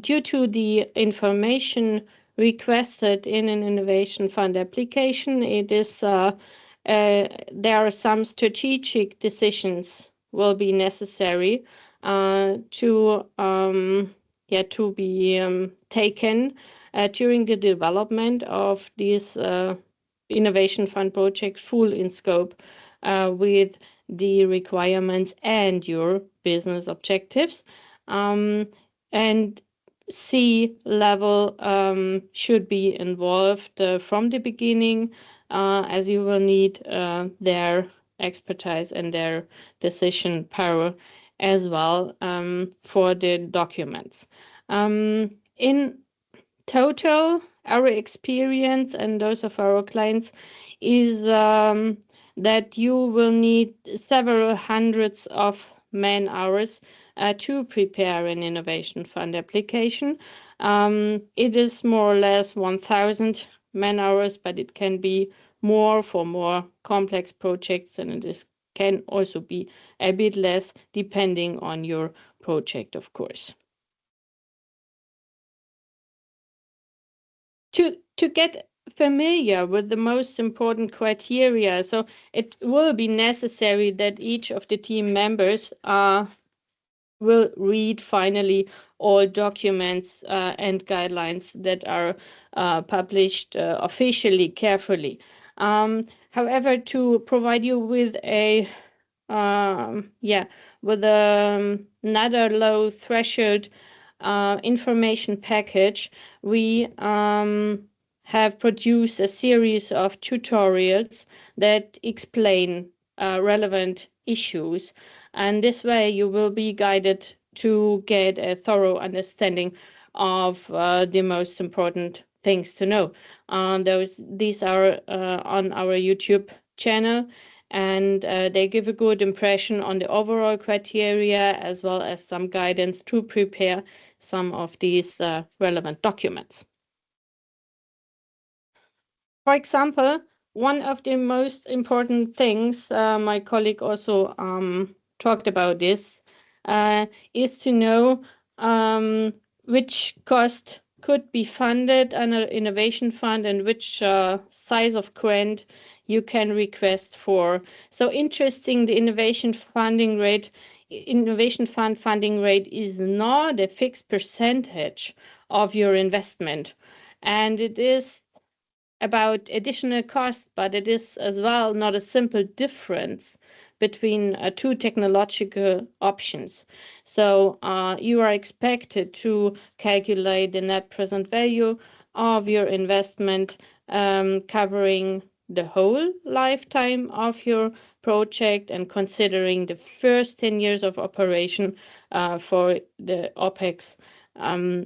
due to the information requested in an Innovation Fund application, it is there are some strategic decisions will be necessary to be taken during the development of these Innovation Fund projects, full in scope with the requirements and your business objectives. And C-level should be involved from the beginning, as you will need their expertise and their decision power as well for the documents. In total, our experience and those of our clients is that you will need several hundreds of man-hours to prepare an Innovation Fund application. It is more or less 1,000 man-hours, but it can be more for more complex projects, and it can also be a bit less depending on your project, of course. To get familiar with the most important criteria, so it will be necessary that each of the team members will read finally all documents and guidelines that are published officially carefully. However, to provide you with another low threshold information package, we have produced a series of tutorials that explain relevant issues, and this way you will be guided to get a thorough understanding of the most important things to know. These are on our YouTube channel, and they give a good impression on the overall criteria, as well as some guidance to prepare some of these relevant documents. For example, one of the most important things, my colleague also talked about this, is to know which cost could be funded under innovation fund and which size of grant you can request for. So interesting, the innovation fund funding rate is not a fixed percentage of your investment, and it is about additional cost, but it is as well not a simple difference between two technological options. So you are expected to calculate the net present value of your investment, covering the whole lifetime of your project and considering the first 10 years of operation for the OPEX,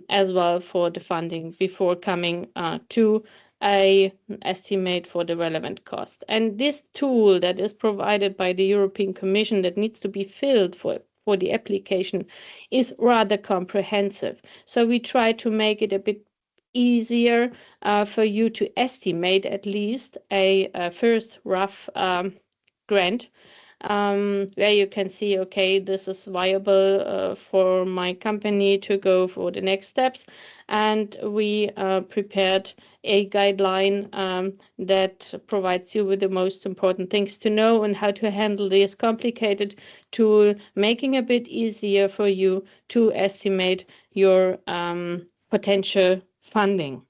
as well for the funding before coming to an estimate for the relevant cost. And this tool that is provided by the European Commission that needs to be filled for the application is rather comprehensive. So we try to make it a bit easier for you to estimate at least a first rough grant, where you can see, okay, this is viable for my company to go for the next steps. And we prepared a guideline that provides you with the most important things to know and how to handle this complicated tool, making a bit easier for you to estimate your potential funding.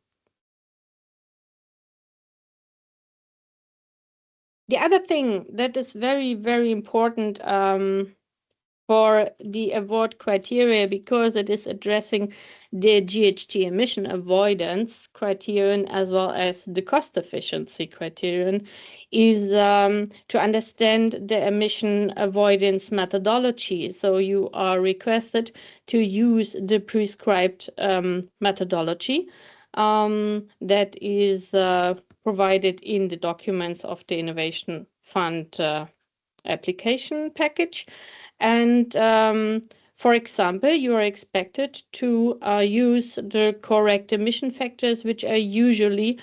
The other thing that is very, very important for the award criteria, because it is addressing the GHG emission avoidance criterion as well as the cost efficiency criterion, is to understand the emission avoidance methodology. So you are requested to use the prescribed methodology that is provided in the documents of the Innovation Fund application package. And for example, you are expected to use the correct emission factors, which are usually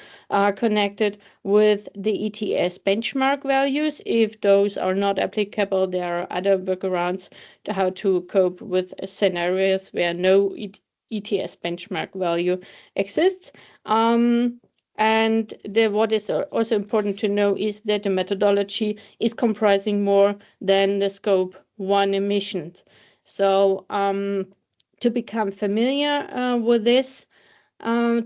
connected with the ETS benchmark values. If those are not applicable, there are other workarounds to how to cope with scenarios where no ETS benchmark value exists. And what is also important to know is that the methodology is comprising more than the scope 1 emissions. So to become familiar with this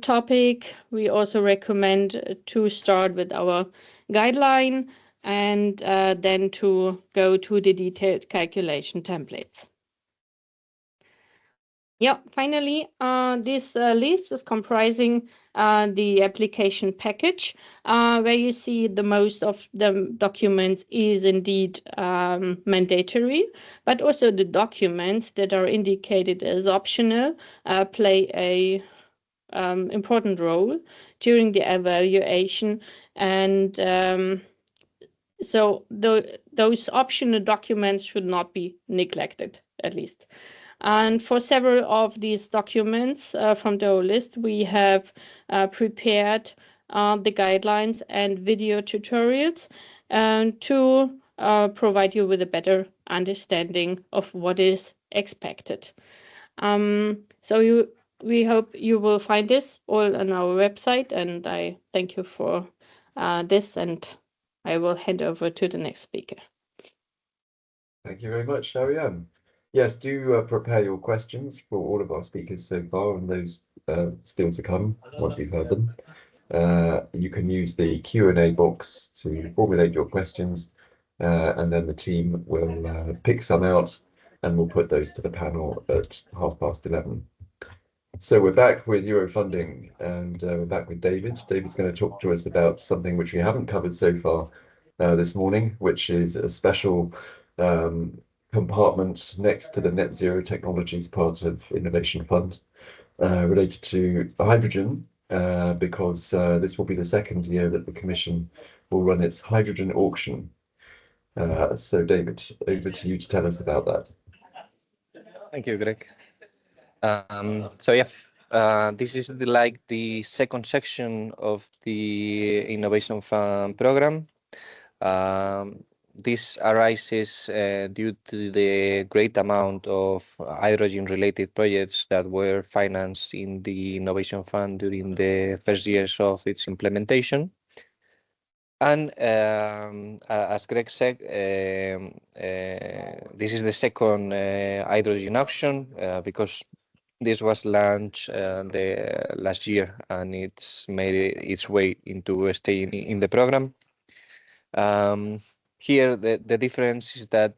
topic, we also recommend to start with our guideline and then to go to the detailed calculation templates. Yeah, finally, this list is comprising the application package, where you see the most of the documents is indeed mandatory, but also the documents that are indicated as optional play a important role during the evaluation. And so those optional documents should not be neglected, at least. And for several of these documents from the whole list, we have prepared the guidelines and video tutorials to provide you with a better understanding of what is expected. So we hope you will find this all on our website, and I thank you for this, and I will hand over to the next speaker. Thank you very much, Ariane. Yes, do prepare your questions for all of our speakers so far and those still to come once you've heard them. You can use the Q&A box to formulate your questions, and then the team will pick some out and we'll put those to the panel at 11:30. So we're back with Eurofunding, and we're back with David. David's going to talk to us about something which we haven't covered so far this morning, which is a special compartment next to the net zero technologies part of Innovation Fund related to hydrogen, because this will be the second year that the Commission will run its hydrogen auction. So David, over to you to tell us about that. Thank you, Greg. So yeah, this is the second section of the Innovation Fund program. This arises due to the great amount of hydrogen-related projects that were financed in the Innovation Fund during the first years of its implementation. And as Greg said, this is the second hydrogen auction because this was launched the last year and it's made its way into staying in the program. Here, the difference is that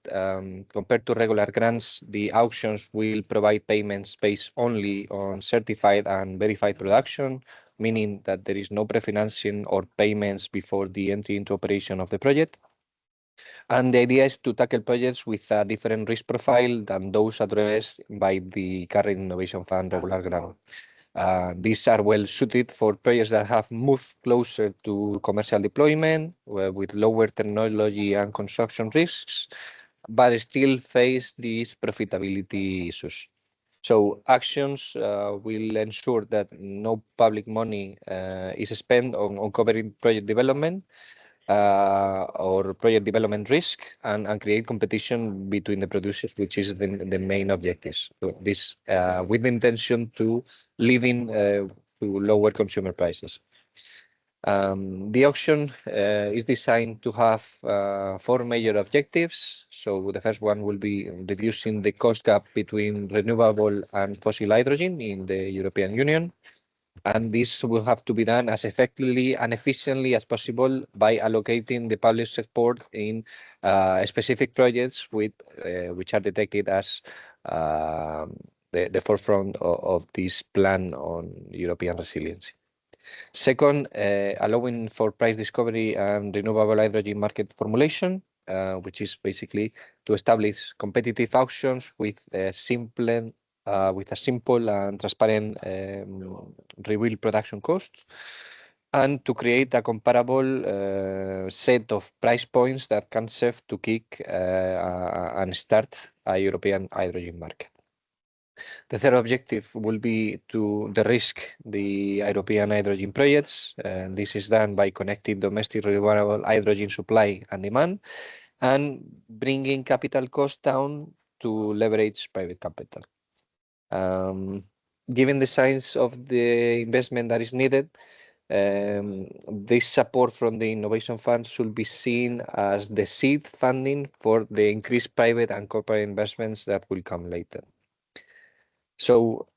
compared to regular grants, the auctions will provide payments based only on certified and verified production, meaning that there is no pre-financing or payments before the entry into operation of the project. And the idea is to tackle projects with a different risk profile than those addressed by the current Innovation Fund regular grant. These are well suited for projects that have moved closer to commercial deployment with lower technology and construction risks, but still face these profitability issues. So actions will ensure that no public money is spent on covering project development or project development risk and create competition between the producers, which is the main objectives. So this with the intention to leading to lower consumer prices. The auction is designed to have 4 major objectives. So the first one will be reducing the cost gap between renewable and fossil hydrogen in the European Union. And this will have to be done as effectively and efficiently as possible by allocating the public support in specific projects which are detected as the forefront of this plan on European resiliency. Second, allowing for price discovery and renewable hydrogen market formulation, which is basically to establish competitive auctions with a simple and transparent real production costs, and to create a comparable set of price points that can serve to kick and start a European hydrogen market. The third objective will be to de-risk the European hydrogen projects. This is done by connecting domestic renewable hydrogen supply and demand and bringing capital costs down to leverage private capital. Given the size of the investment that is needed, this support from the Innovation Fund should be seen as the seed funding for the increased private and corporate investments that will come later. So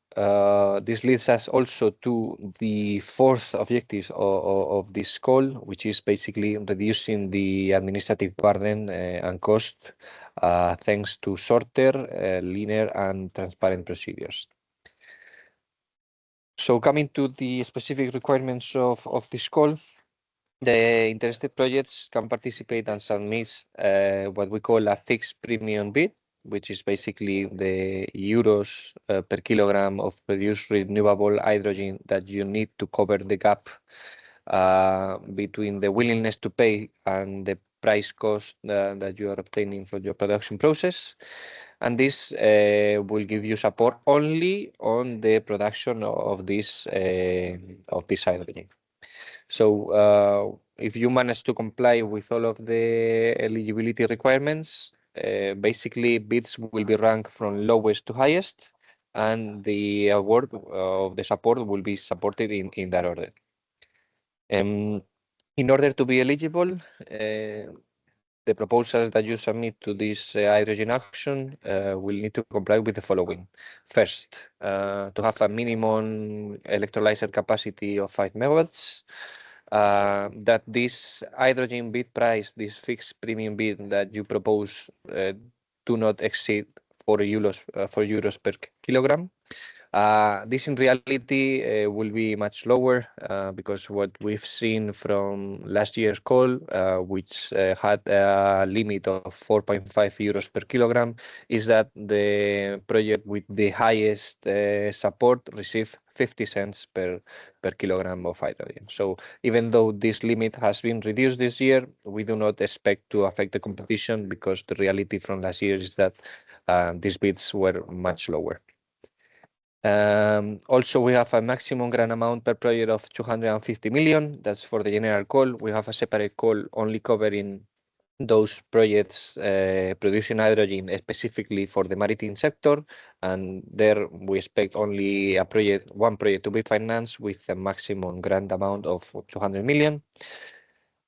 this leads us also to the fourth objective of this call, which is basically reducing the administrative burden and cost thanks to shorter, linear and transparent procedures. So coming to the specific requirements of this call, the interested projects can participate and submit what we call a fixed premium bid, which is basically the euros per kilogram of produced renewable hydrogen that you need to cover the gap between the willingness to pay and the price cost that you are obtaining from your production process. And this will give you support only on the production of this hydrogen. So if you manage to comply with all of the eligibility requirements, basically bids will be ranked from lowest to highest, and the award of the support will be supported in that order. In order to be eligible, the proposals that you submit to this hydrogen auction will need to comply with the following. First, to have a minimum electrolyzer capacity of 5 megawatts, that this hydrogen bid price, this fixed premium bid that you propose, do not exceed 4 euros per kilogram. This in reality will be much lower because what we've seen from last year's call, which had a limit of 4.5 euros per kilogram, is that the project with the highest support received 50 cents per kilogram of hydrogen. So even though this limit has been reduced this year, we do not expect to affect the competition because the reality from last year is that these bids were much lower. Also, we have a maximum grant amount per project of 250 million. That's for the general call. We have a separate call only covering those projects producing hydrogen specifically for the maritime sector, and there we expect only one project to be financed with a maximum grant amount of 200 million.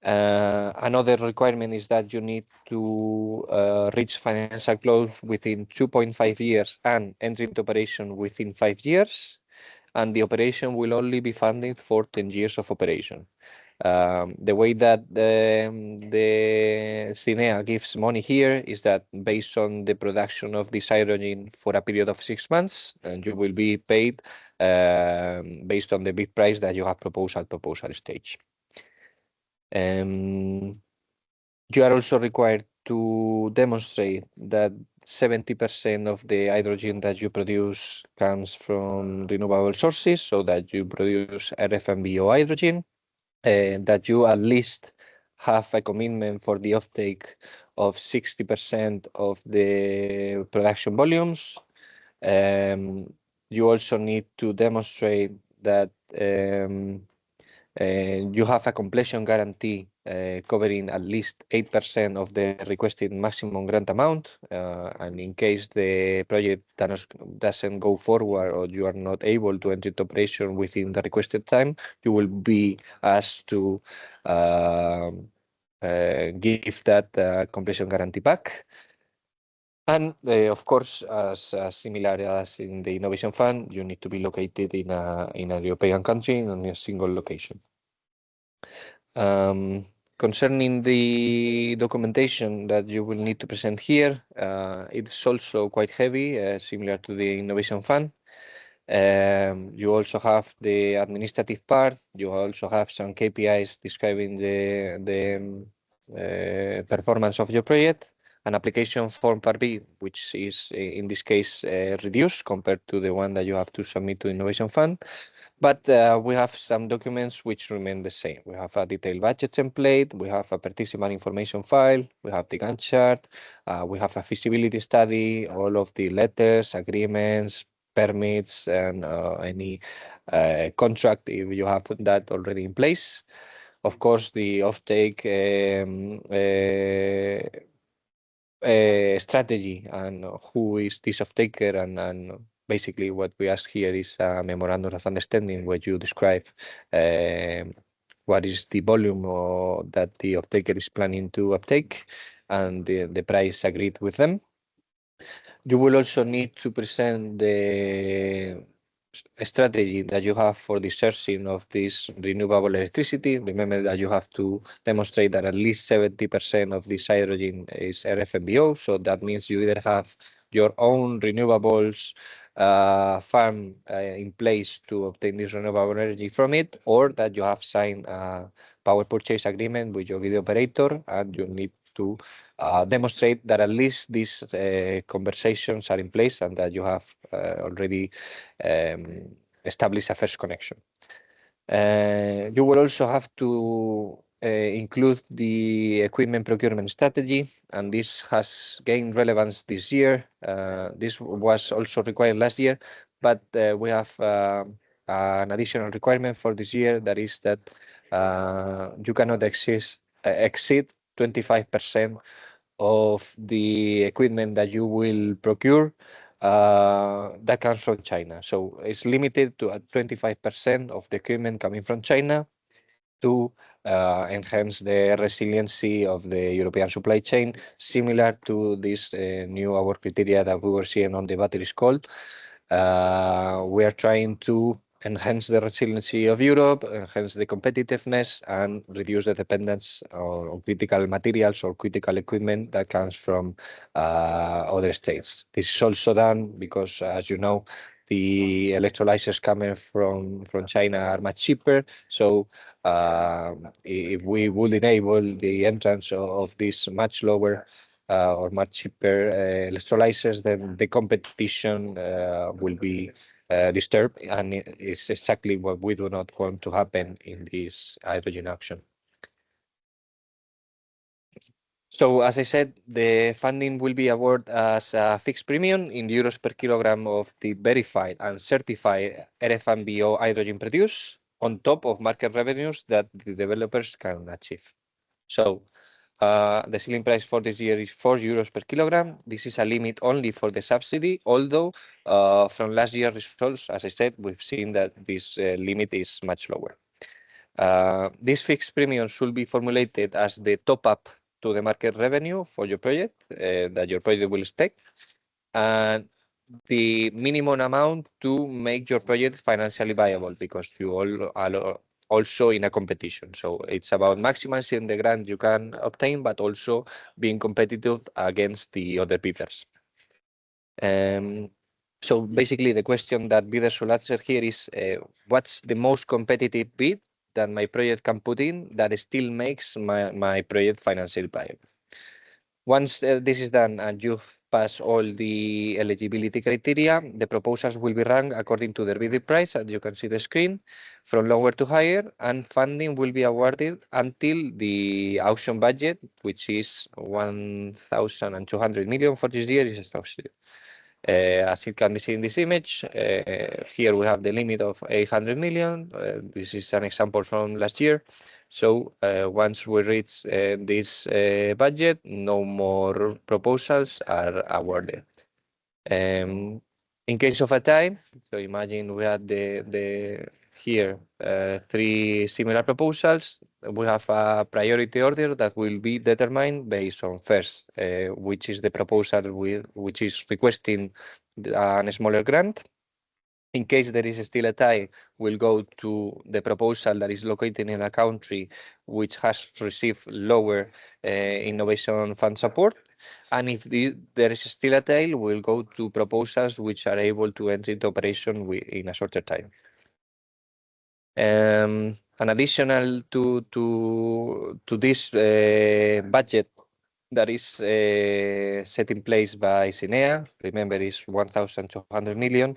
Another requirement is that you need to reach financial close within 2.5 years and enter into operation within 5 years, and the operation will only be funded for 10 years of operation. The way that the CINEA gives money here is that based on the production of this hydrogen for a period of 6 months, and you will be paid based on the bid price that you have proposed at proposal stage. You are also required to demonstrate that 70% of the hydrogen that you produce comes from renewable sources, so that you produce RFNBO hydrogen, and that you at least have a commitment for the offtake of 60% of the production volumes. You also need to demonstrate that you have a completion guarantee covering at least 8% of the requested maximum grant amount, and in case the project doesn't go forward or you are not able to enter into operation within the requested time, you will be asked to give that completion guarantee back. And of course, as similar as in the Innovation Fund, you need to be located in a European country in a single location. Concerning the documentation that you will need to present here, it's also quite heavy, similar to the Innovation Fund. You also have the administrative part. You also have some KPIs describing the performance of your project. An application form Part B, which is in this case reduced compared to the one that you have to submit to Innovation Fund. But we have some documents which remain the same. We have a detailed budget template, we have a participant information file, we have the Gantt chart, we have a feasibility study, all of the letters, agreements, permits, and any contract if you have that already in place. Of course, the offtake strategy and who is this off-taker, and basically what we ask here is a memorandum of understanding where you describe what is the volume that the off-taker is planning to uptake and the price agreed with them. You will also need to present the strategy that you have for the sourcing of this renewable electricity. Remember that you have to demonstrate that at least 70% of this hydrogen is RFNBO. So that means you either have your own renewables farm in place to obtain this renewable energy from it, or that you have signed a power purchase agreement with your grid operator, and you need to demonstrate that at least these conversations are in place and that you have already established a first connection. You will also have to include the equipment procurement strategy, and this has gained relevance this year. This was also required last year, but we have an additional requirement for this year, that is that you cannot exceed 25% of the equipment that you will procure that comes from China. So it's limited to 25% of the equipment coming from China to enhance the resiliency of the European supply chain, similar to this new our criteria that we were seeing on the batteries call. We are trying to enhance the resiliency of Europe, enhance the competitiveness, and reduce the dependence on critical materials or critical equipment that comes from other states. This is also done because, as you know, the electrolyzers coming from China are much cheaper. So if we would enable the entrance of this much lower or much cheaper electrolyzers, then the competition will be disturbed, and it's exactly what we do not want to happen in this hydrogen auction. So, as I said, the funding will be awarded as a fixed premium in euros per kilogram of the verified and certified RFNBO hydrogen produced, on top of market revenues that the developers can achieve. So, The ceiling price for this year is 4 euros per kilogram. This is a limit only for the subsidy, although from last year's results, as I said, we've seen that this limit is much lower. This fixed premium should be formulated as the top-up to the market revenue for your project that your project will expect, and the minimum amount to make your project financially viable, because you all are also in a competition. So it's about maximizing the grant you can obtain, but also being competitive against the other bidders. So basically, the question that bidders should answer here is, what's the most competitive bid that my project can put in that still makes my project financially viable? Once this is done and you've passed all the eligibility criteria, the proposals will be ranked according to their bidding price, as you can see the screen, from lower to higher, and funding will be awarded until the auction budget, which is 1,200 million for this year, is exhausted. As it can be seen in this image, here we have the limit of 800 million. This is an example from last year. So once we reach this budget, no more proposals are awarded. In case of a tie, so imagine we had here 3 similar proposals. We have a priority order that will be determined based on first, which is the proposal which is requesting a smaller grant. In case there is still a tie, we'll go to the proposal that is located in a country which has received lower innovation fund support. And if there is still a tail, we'll go to proposals which are able to enter into operation in a shorter time. An additional to this budget that is set in place by CINEA, remember, is 1,200 million.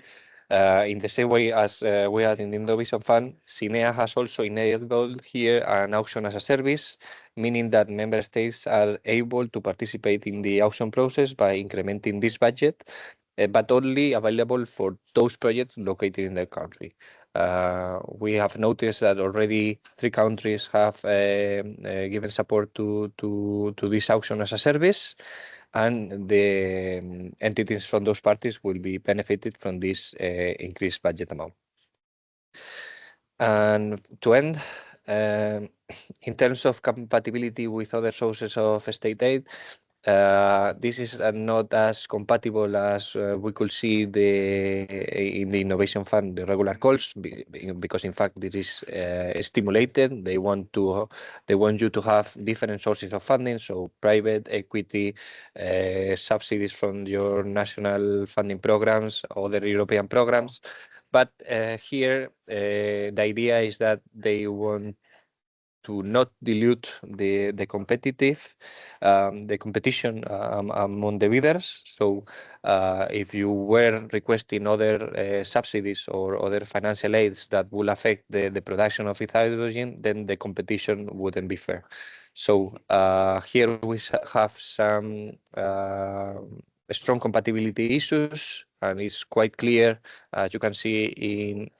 In the same way as we had in the Innovation Fund, CINEA has also enabled here an auction as a service, meaning that member states are able to participate in the auction process by incrementing this budget, but only available for those projects located in their country. We have noticed that already 3 countries have given support to this auction as a service, and the entities from those parties will be benefited from this increased budget amount. And to end, in terms of compatibility with other sources of state aid, this is not as compatible as we could see in the Innovation Fund, the regular calls, because in fact this is stimulated. They want you to have different sources of funding, so private equity, subsidies from your national funding programs, other European programs. But here the idea is that they want to not dilute the competition among the bidders. So if you were requesting other subsidies or other financial aids that will affect the production of its hydrogen, then the competition wouldn't be fair. So here we have some strong compatibility issues, and it's quite clear, as you can see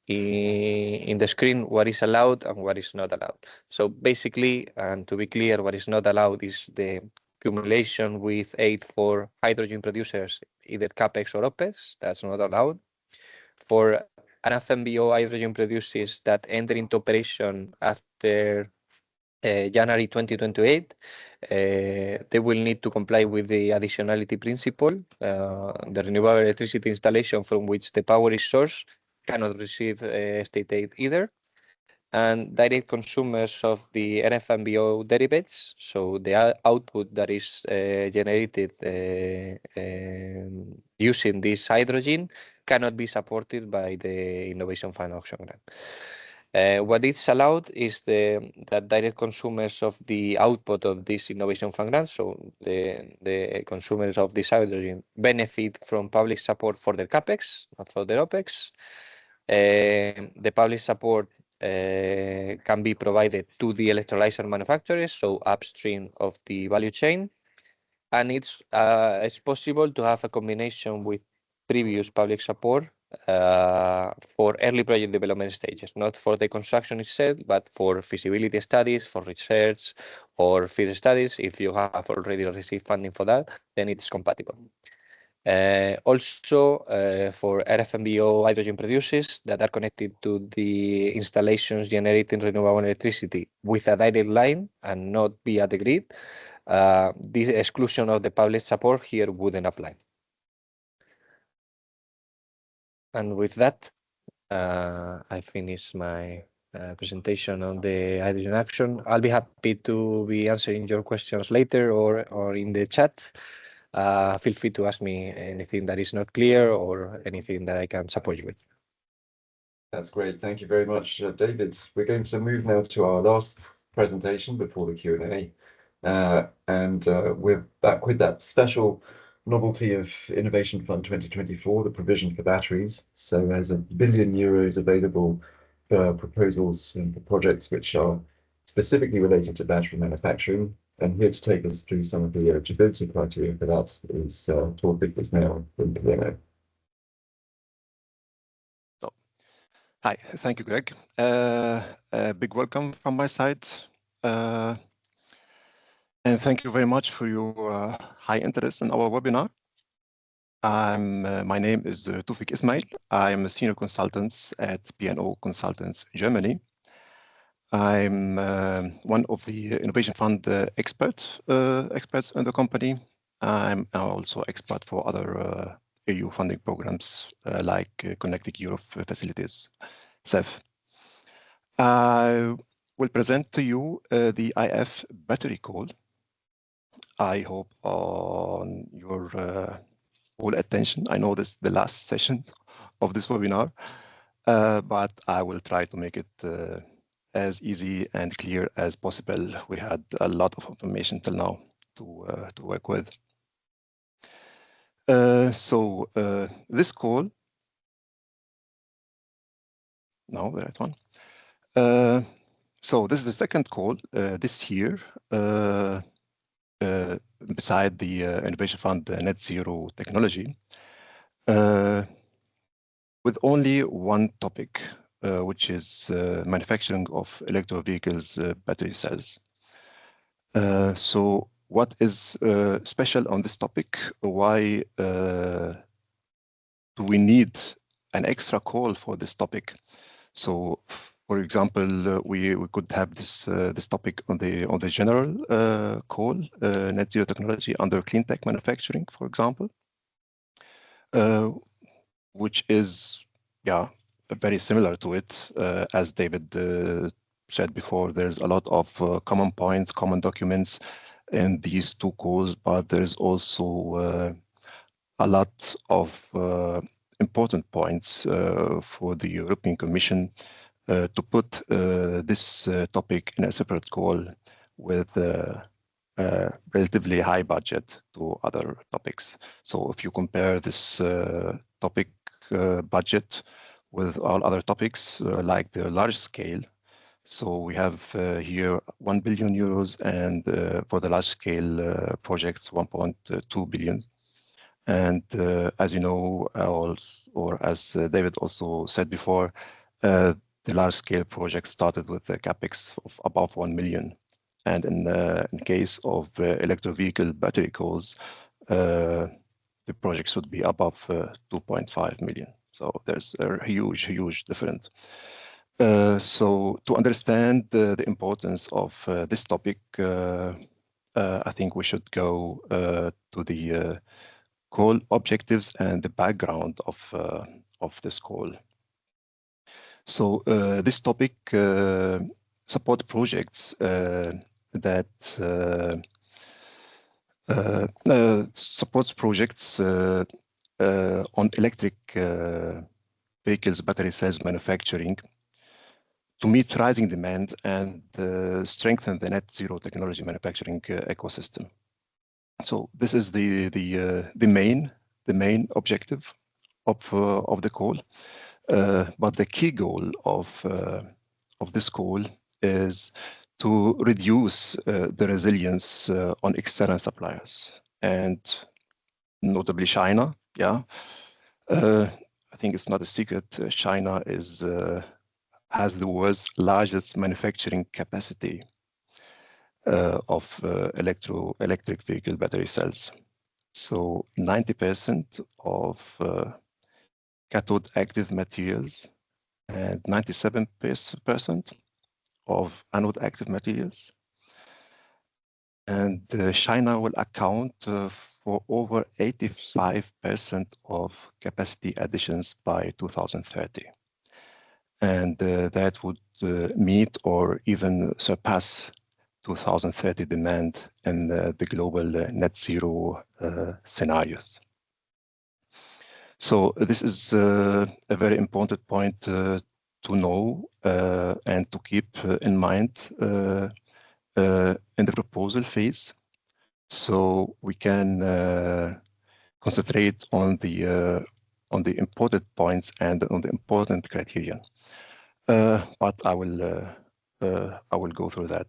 in the screen, what is allowed and what is not allowed. So basically, and to be clear, what is not allowed is the accumulation with aid for hydrogen producers, either CAPEX or OPEX. That's not allowed. For NFMBO hydrogen producers that enter into operation after January 2028, they will need to comply with the additionality principle. The renewable electricity installation from which the power is sourced cannot receive state aid either. And direct consumers of the NFMBO derivatives, so the output that is generated using this hydrogen, cannot be supported by the Innovation Fund auction grant. What is allowed is that direct consumers of the output of this Innovation Fund grant, so the consumers of this hydrogen, benefit from public support for their CAPEX, not for their OPEX. The public support can be provided to the electrolyzer manufacturers, so upstream of the value chain. And it's possible to have a combination with previous public support for early project development stages, not for the construction itself, but for feasibility studies, for research, or field studies. If you have already received funding for that, then it's compatible. Also, for RFMBO hydrogen producers that are connected to the installations generating renewable electricity with a direct line and not via the grid, this exclusion of the public support here wouldn't apply. And with that, I finish my presentation on the hydrogen action. I'll be happy to be answering your questions later or in the chat. Feel free to ask me anything that is not clear or anything that I can support you with. That's great. Thank you very much, David. We're going to move now to our last presentation before the Q&A. We're back with that special novelty of Innovation Fund 2024, the provision for batteries. So there's €1 billion available for proposals and for projects which are specifically related to battery manufacturing. And here to take us through some of the eligibility criteria for that is Torvik Ismail from PNO. Hi, thank you, Greg. A big welcome from my side. And thank you very much for your high interest in our webinar. My name is Torvik Ismail. I am a senior consultant at PNO Consultants Germany. I'm one of the Innovation Fund experts in the company. I'm also expert for other EU funding programs like Connecting Europe Facilities, CEF. I will present to you the IF battery call. I hope on your full attention. I know this is the last session of this webinar, but I will try to make it as easy and clear as possible. We had a lot of information till now to work with. This call, no, the right one. So this is the second call this year beside the Innovation Fund Net Zero Technology with only one topic, which is manufacturing of electric vehicles battery cells. So what is special on this topic? Why do we need an extra call for this topic? So, for example, we could have this topic on the general call, net zero technology under clean tech manufacturing, for example, which is very similar to it. As David said before, there's a lot of common points, common documents in these two calls, but there's also a lot of important points for the European Commission to put this topic in a separate call with a relatively high budget to other topics. So if you compare this topic budget with all other topics like the large scale, so we have here €1 billion and for the large scale projects 1.2 billion. And as you know, or as David also said before, the large-scale project started with a capex of above 1 million. And in case of electric vehicle battery calls, the project should be above 2.5 million. So there's a huge difference. So to understand the importance of this topic, I think we should go to the call objectives and the background of this call. So this topic supports projects that on electric vehicles battery cells manufacturing to meet rising demand and strengthen the net zero technology manufacturing ecosystem. So this is the main objective of the call. But the key goal of this call is to reduce the resilience on external suppliers, and notably China. I think it's not a secret. China has the world's largest manufacturing capacity, of electric vehicle battery cells. So 90% of cathode active materials and 97% of anode active materials. And China will account for over 85% of capacity additions by 2030. And that would meet or even surpass 2030 demand in the global net zero scenarios. So this is a very important point to know and to keep in mind in the proposal phase, so we can concentrate on the important points and on the important criteria. But I will go through that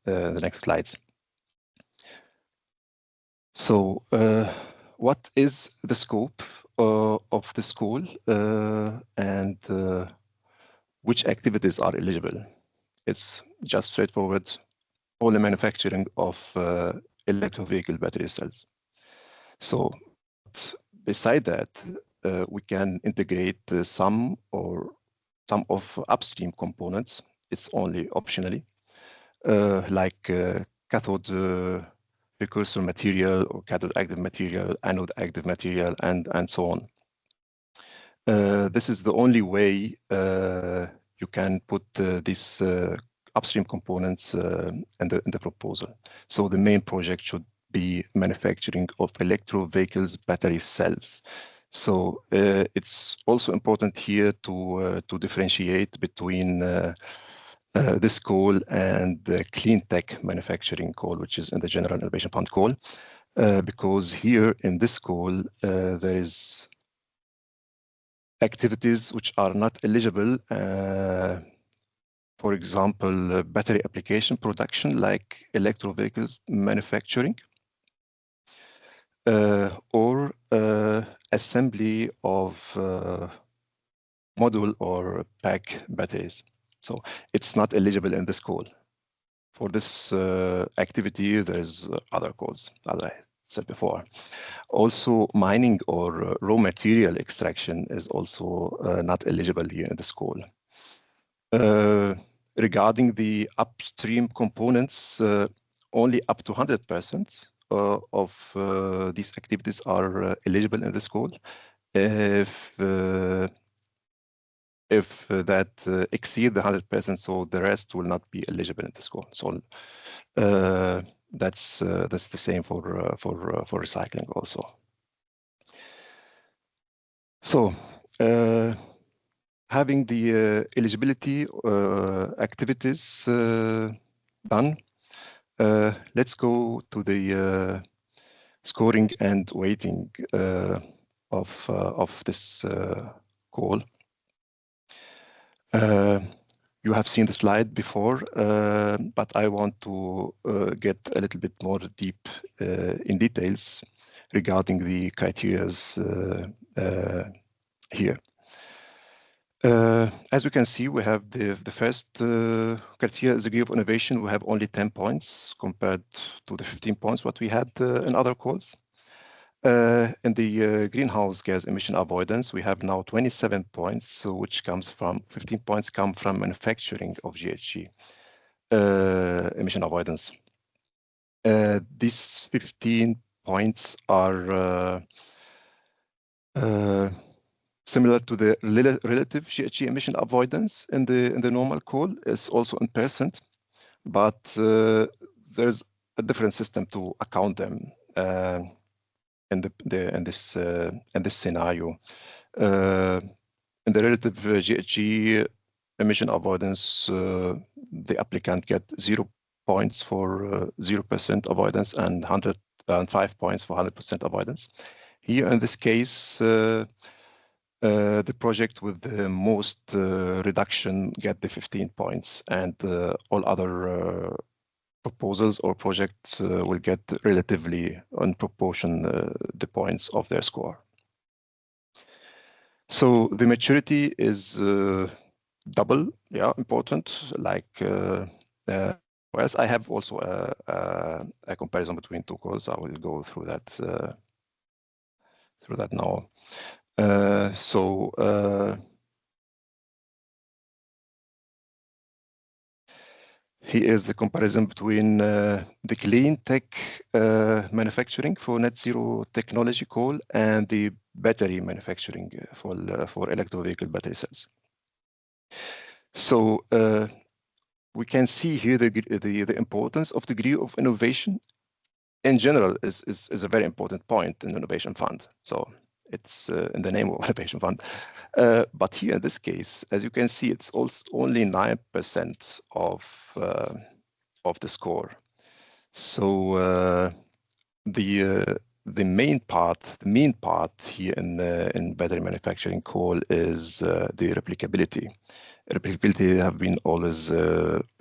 the next slides. So what is the scope of the school and which activities are eligible? It's just straightforward, all the manufacturing of electric vehicle battery cells. So beside that, we can integrate some of upstream components. It's only optionally, like cathode precursor material or cathode active material, anode active material, and so on. This is the only way you can put these upstream components in the proposal. So the main project should be manufacturing of electro vehicles battery cells. So it's also important here to differentiate between this call and the clean tech manufacturing call, which is in the General Innovation Fund call, because here in this call there is activities which are not eligible. For example, battery application production, like electro vehicles manufacturing, or assembly of module or pack batteries. So it's not eligible in this call. For this activity, there's other calls, as I said before. Also, mining or raw material extraction is also not eligible here in this call. Regarding the upstream components, only up to 100% of these activities are eligible in this call. If that exceed the 100%, so the rest will not be eligible in this call. So that's the same for recycling also. So having the eligibility activities done, let's go to the scoring and weighting of this call. You have seen the slide before, but I want to get a little bit more deep in details regarding the criteria here. As you can see, we have the first criteria is degree of innovation. We have only 10 points compared to the 15 points what we had in other calls. In the greenhouse gas emission avoidance, we have now 27 points, so which comes from 15 points come from manufacturing of GHG emission avoidance. These 15 points are similar to the relative GHG emission avoidance in the normal call. It's also in percent, but there's a different system to account them in this scenario. In the relative GHG emission avoidance, the applicant get 0 points for 0% avoidance and 105 points for 100% avoidance. Here in this case, the project with the most reduction get the 15 points, and all other proposals or projects will get relatively on proportion the points of their score. So the maturity is double, important, like Whereas I have also a comparison between two calls. I will go through that now. Here is the comparison between the clean tech manufacturing for net zero technology call and the battery manufacturing for electric vehicle battery cells. So we can see here the importance of degree of innovation in general is a very important point in innovation fund. So it's in the name of innovation fund. But here in this case, as you can see, it's also only 9% of the score. So the mean part here in battery manufacturing call is the replicability. Replicability have been always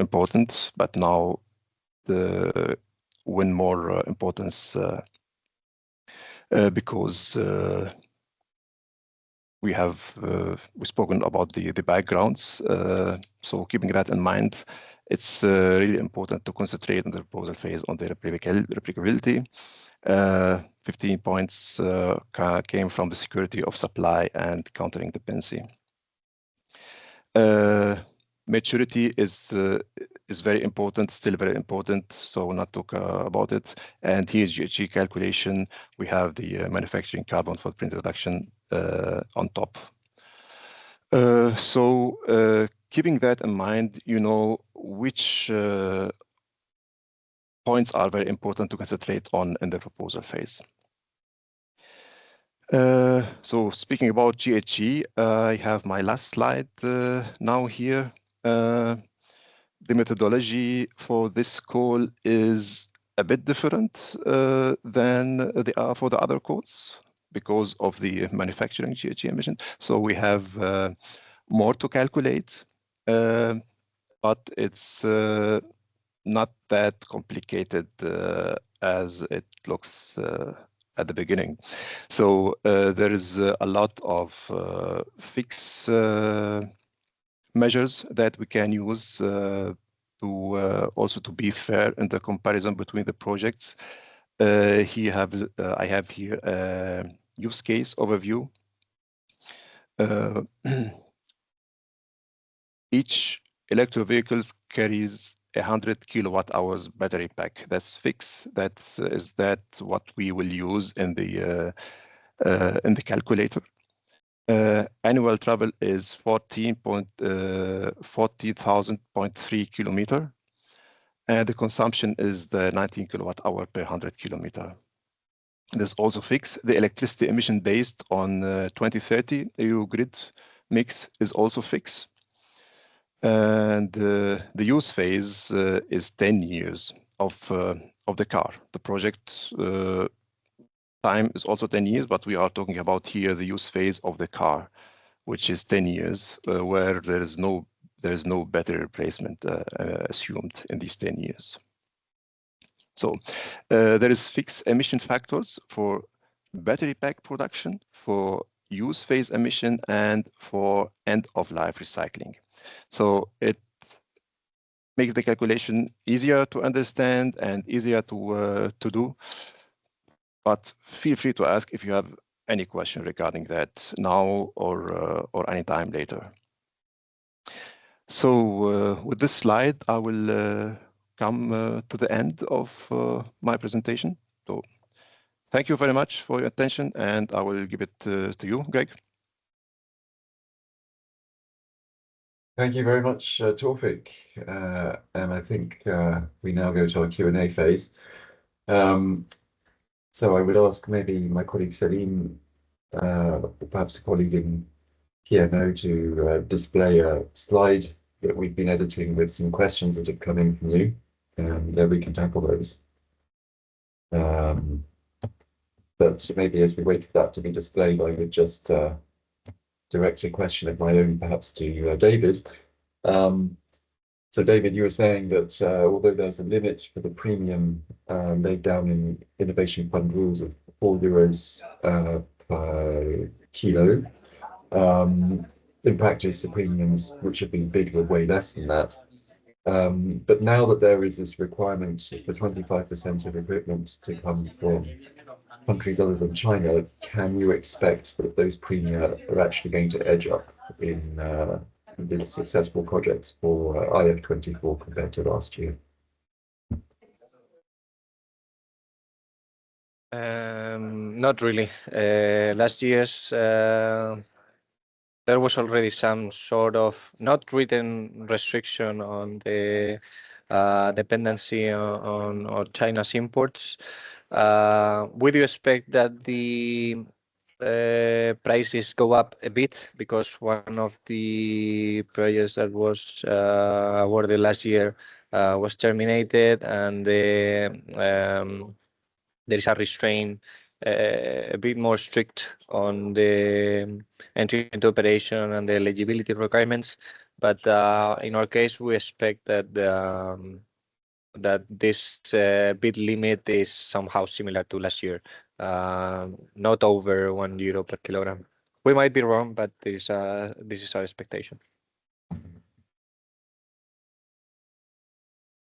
important, but now the win more importance because we've spoken about the backgrounds. So keeping that in mind, it's really important to concentrate on the proposal phase on the replicability. 15 points came from the security of supply and countering dependency. Maturity is very important, still very important, so we'll not talk about it. And here's GHG calculation. We have the manufacturing carbon footprint reduction on top. So keeping that in mind, you know which points are very important to concentrate on in the proposal phase. So speaking about GHG, I have my last slide now here. The methodology for this call is a bit different than for the other calls because of the manufacturing GHG emission. So we have more to calculate, but it's not that complicated as it looks at the beginning. So there is a lot of fixed measures that we can use to also to be fair in the comparison between the projects. I have here a use case overview. Each electric vehicles carries 100 kilowatt hours battery pack. That's fixed. That is what we will use in the calculator. Annual travel is 40,000.3 kilometer, and the consumption is the 19 kilowatt hour per 100 kilometer. This also fixed. The electricity emission based on 2030 EU grid mix is also fixed. And the use phase is 10 years of the car. The project time is also 10 years, but we are talking about here the use phase of the car, which is 10 years, where there is no battery replacement assumed in these 10 years. So there is fixed emission factors for battery pack production, for use phase emission, and for end-of-life recycling. So it makes the calculation easier to understand and easier to do. But feel free to ask if you have any question regarding that now or any time later. So with this slide, I will come to the end of my presentation. So thank you very much for your attention, and I will give it to you, Greg. Thank you very much, Taufik. And I think we now go to our Q&A phase. So I would ask maybe my colleague Salim, perhaps a colleague in PMO, to display a slide that we've been editing with some questions that have come in from you, and we can tackle those. But maybe as we wait for that to be displayed, I would just direct a question of my own perhaps to David. So David, you were saying that although there's a limit for the premium laid down in Innovation Fund rules of €4 per kilo, in practice the premiums which have been bid were way less than that. But now that there is this requirement for 25% of equipment to come from countries other than China, can you expect that those premia are actually going to edge up in the successful projects for IF24 compared to last year? Not really. Last year's there was already some sort of not written restriction on the dependency on China's imports. We do expect that the prices go up a bit because one of the projects that was awarded last year was terminated, and there is a restraint a bit more strict on the entry into operation and the eligibility requirements. But in our case, we expect that that this bid limit is somehow similar to last year, not over €1 per kilogram. We might be wrong, but this is our expectation.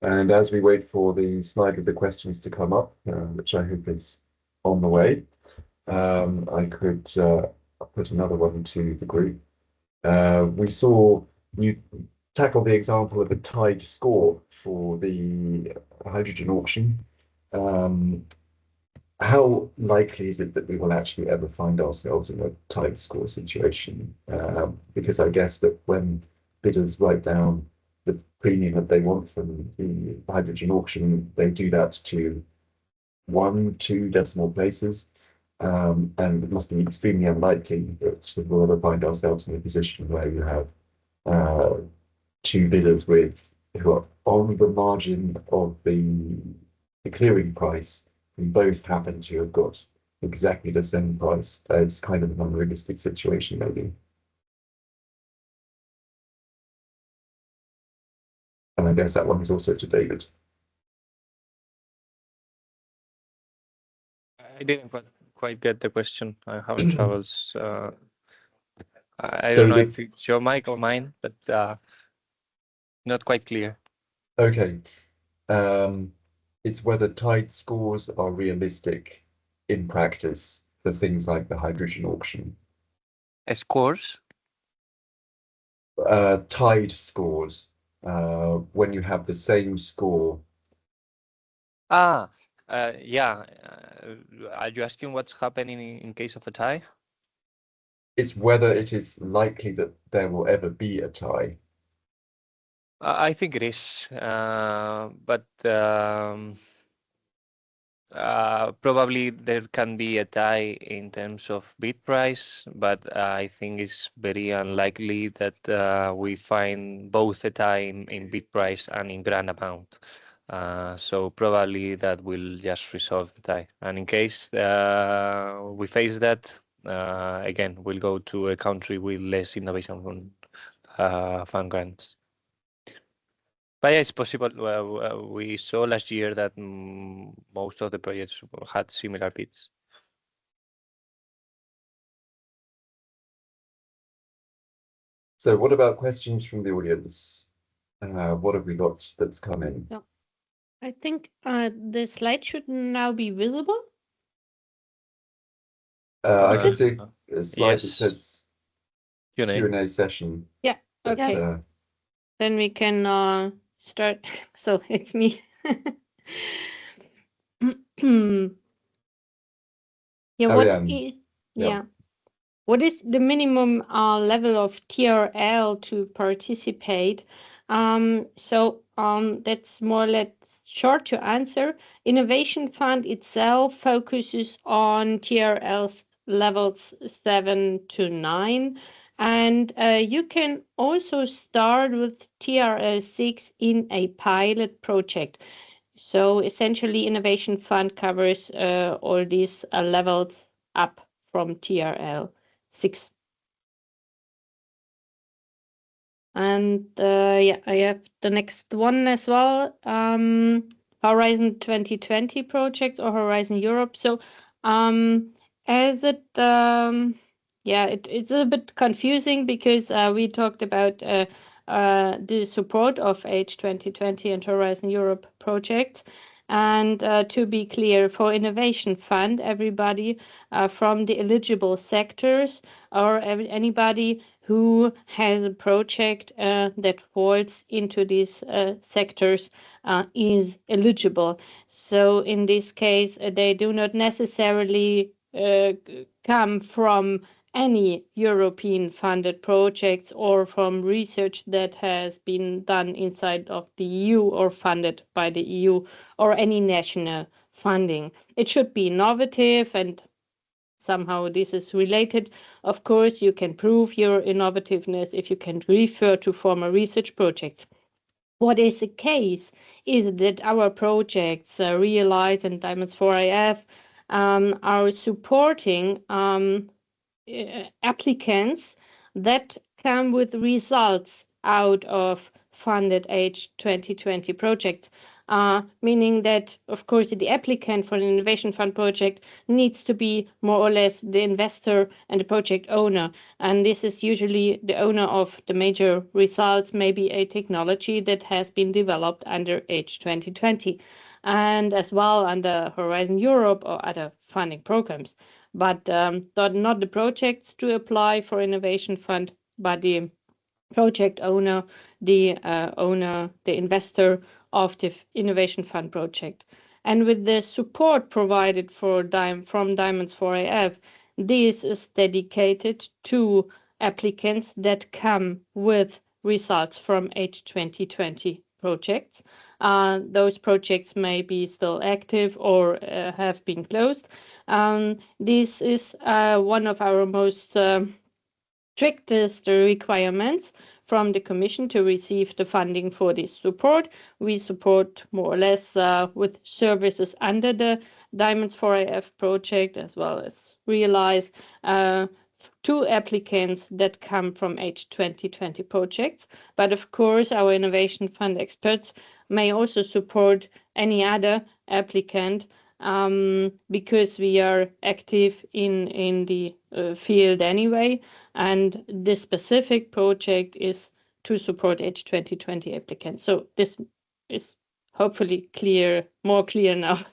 And as we wait for the slide with the questions to come up, which I hope is on the way, I could put another one to the group. We saw you tackle the example of a tied score for the hydrogen auction. How likely is it that we will actually ever find ourselves in a tied score situation? Because I guess that when bidders write down the premium that they want from the hydrogen auction, they do that to 1-2 decimal places. And it must be extremely unlikely that we'll ever find ourselves in a position where you have two bidders who are on the margin of the clearing price, and both happen to have got exactly the same price. It's kind of an unrealistic situation, maybe. And I guess that one is also to David. I didn't quite get the question. I have troubles. I So don't know if it's your mic or mine, but not quite clear. Okay. It's whether tied scores are realistic in practice for things like the hydrogen auction. Scores? Tied scores, when you have the same score. Yeah. Are you asking what's happening in case of a tie? It's whether it is likely that there will ever be a tie. I think it is, but probably there can be a tie in terms of bid price, but I think it's very unlikely that we find both a tie in bid price and in grant amount. So probably that will just resolve the tie. And in case we face that, again, we'll go to a country with less innovation fund grants. But yeah, it's possible. We saw last year that most of the projects had similar bids. So what about questions from the audience? What have we got that's come in? Yeah. I think the slide should now be visible. I can see a slide that Yes. says Q&A. Q&A session. Yeah, but, okay. Then we can start. So it's me. Yeah, what is the minimum level of TRL to participate? That's more or less short to answer. Innovation Fund itself focuses on TRL levels 7 to 9. And you can also start with TRL 6 in a pilot project. So essentially, Innovation Fund covers all these levels up from TRL 6. And I have the next one as well. Horizon 2020 projects or Horizon Europe. So as it's a bit confusing because we talked about the support of H2020 and Horizon Europe projects. And to be clear, for Innovation Fund, everybody from the eligible sectors or anybody who has a project that falls into these sectors is eligible. So in this case, they do not necessarily come from any European funded projects or from research that has been done inside of the EU or funded by the EU or any national funding. It should be innovative, and somehow this is related. Of course, you can prove your innovativeness if you can refer to former research projects. What is the case is that our projects, REALIZE and DIAMONDS4IF, are supporting applicants that come with results out of funded H2020 projects, meaning that, of course, the applicant for an Innovation Fund project needs to be more or less the investor and the project owner. And this is usually the owner of the major results, maybe a technology that has been developed under H2020 and as well under Horizon Europe or other funding programs. But not the projects to apply for Innovation Fund, but the project owner, the investor of the Innovation Fund project. And with the support provided from DIAMONDS4IF, this is dedicated to applicants that come with results from H2020 projects. Those projects may be still active or have been closed. This is one of our most strictest requirements from the Commission to receive the funding for this support. We support more or less with services under the DIAMONDS4IF project as well as REALIZE to applicants that come from H2020 projects. But of course, our Innovation Fund experts may also support any other applicant because we are active in the field anyway, and this specific project is to support H2020 applicants. So this is hopefully clear, more clear now.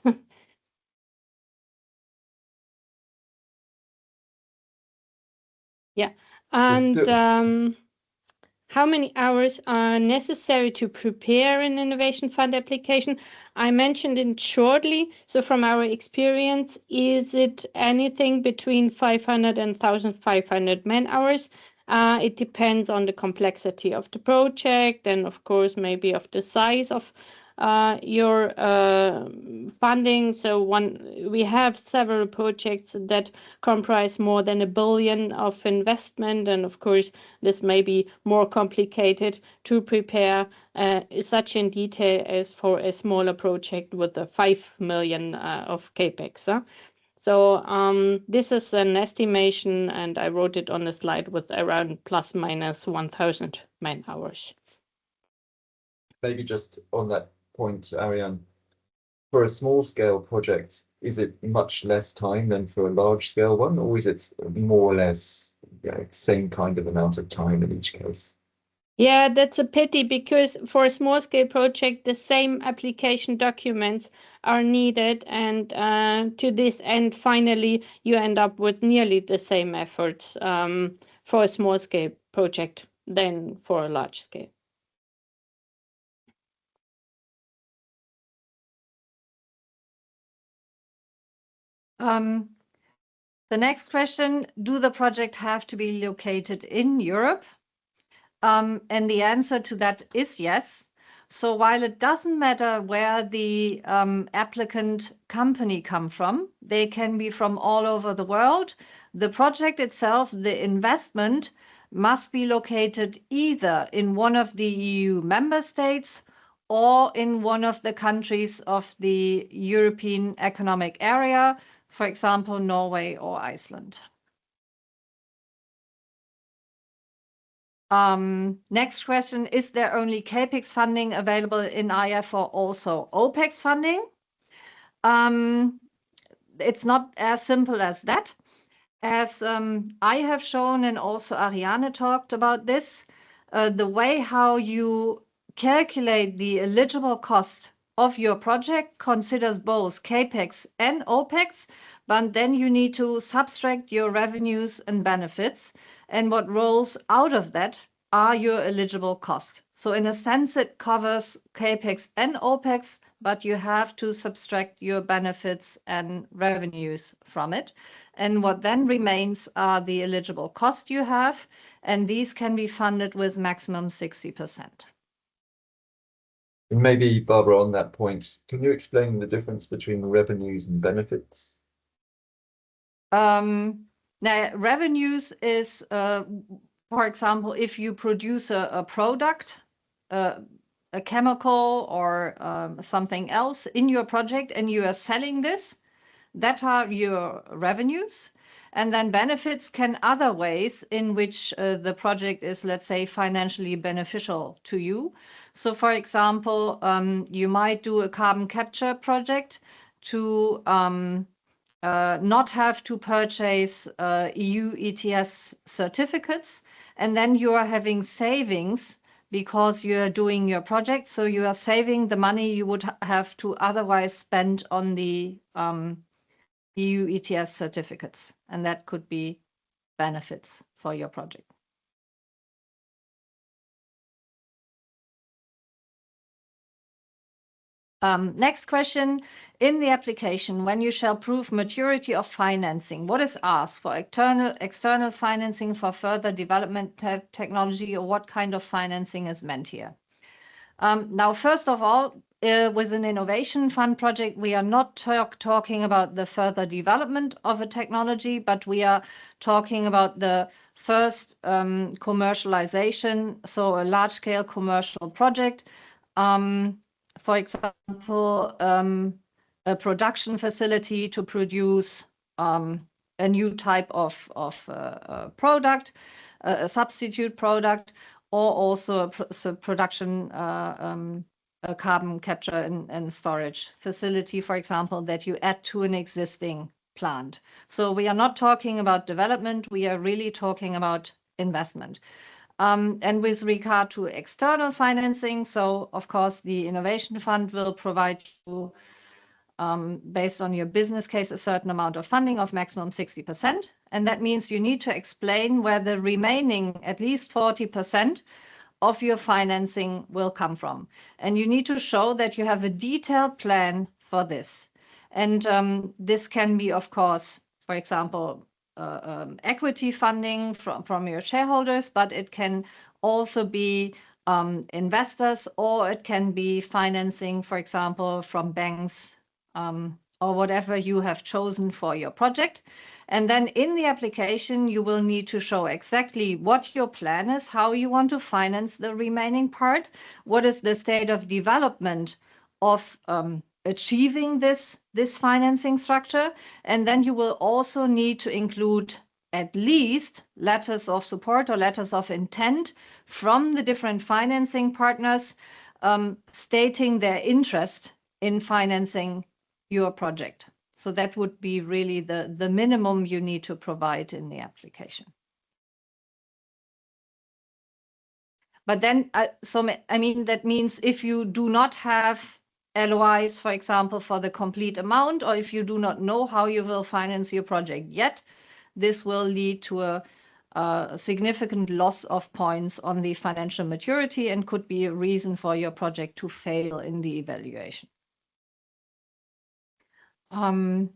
Yeah, and how many hours are necessary to prepare an Innovation Fund application? I mentioned it shortly. So from our experience, is it anything between 500 and 1,500 man-hours? It depends on the complexity of the project and, of course, maybe of the size of your funding. So we have several projects that comprise more than $1 billion of investment, and of course this may be more complicated to prepare such in detail as for a smaller project with a 5 million of capex. So this is an estimation, and I wrote it on the slide with around plus minus 1,000 man-hours. Maybe just on that point, Ariane, for a small scale project, is it much less time than for a large scale one, or is it more or less same kind of amount of time in each case? Yeah, that's a pity, because for a small scale project, the same application documents are needed, and to this end, finally, you end up with nearly the same efforts for a small scale project than for a large scale. The next question, do the project have to be located in Europe? And the answer to that is yes. So while it doesn't matter where the applicant company come from, they can be from all over the world. The project itself, the investment, must be located either in one of the EU member states or in one of the countries of the European Economic Area, for example, Norway or Iceland. Next question, is there only CAPEX funding available in IF or also OPEX funding? It's not as simple as that. As I have shown, and also Ariane talked about this, the way how you calculate the eligible cost of your project considers both CAPEX and OPEX, but then you need to subtract your revenues and benefits, and what rolls out of that are your eligible costs. So in a sense, it covers CAPEX and OPEX, but you have to subtract your benefits and revenues from it. And what then remains are the eligible costs you have, and these can be funded with maximum 60%. And maybe, Barbara, on that point, can you explain the difference between revenues and benefits? Now, revenues is, for example, if you produce a product, a chemical or something else in your project and you are selling this, that are your revenues. And then benefits can other ways in which the project is, let's say, financially beneficial to you. So, for example, you might do a carbon capture project to not have to purchase EU ETS certificates, and then you are having savings because you are doing your project. So you are saving the money you would have to otherwise spend on the EU ETS certificates, and that could be benefits for your project. Next question. In the application, when you shall prove maturity of financing, what is asked for external financing for further development technology, or what kind of financing is meant here? Now, first of all, with an innovation fund project, we are not talking about the further development of a technology, but we are talking about the first commercialization, so a large-scale commercial project. For example, a production facility to produce a new type of product, a substitute product, or also a production a carbon capture and storage facility, for example, that you add to an existing plant. So we are not talking about development, we are really talking about investment. And with regard to external financing, so of course the Innovation Fund will provide you, based on your business case, a certain amount of funding of maximum 60%. And that means you need to explain where the remaining at least 40% of your financing will come from. And you need to show that you have a detailed plan for this. And this can be, of course, for example, equity funding from your shareholders, but it can also be investors, or it can be financing, for example, from banks, or whatever you have chosen for your project. And then in the application, you will need to show exactly what your plan is, how you want to finance the remaining part, what is the state of development of achieving this financing structure. And then you will also need to include at least letters of support or letters of intent from the different financing partners, stating their interest in financing your project. So that would be really the minimum you need to provide in the application. But then, I mean, that means if you do not have LOIs, for example, for the complete amount, or if you do not know how you will finance your project yet, this will lead to a significant loss of points on the financial maturity and could be a reason for your project to fail in the evaluation. Then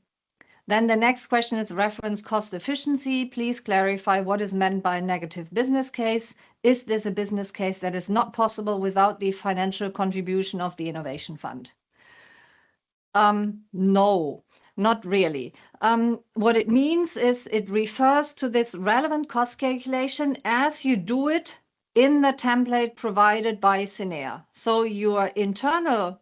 the next question is reference cost efficiency. Please clarify what is meant by negative business case. Is this a business case that is not possible without the financial contribution of the Innovation Fund? No, not really. What it means is it refers to this relevant cost calculation as you do it in the template provided by SINEA. So your internal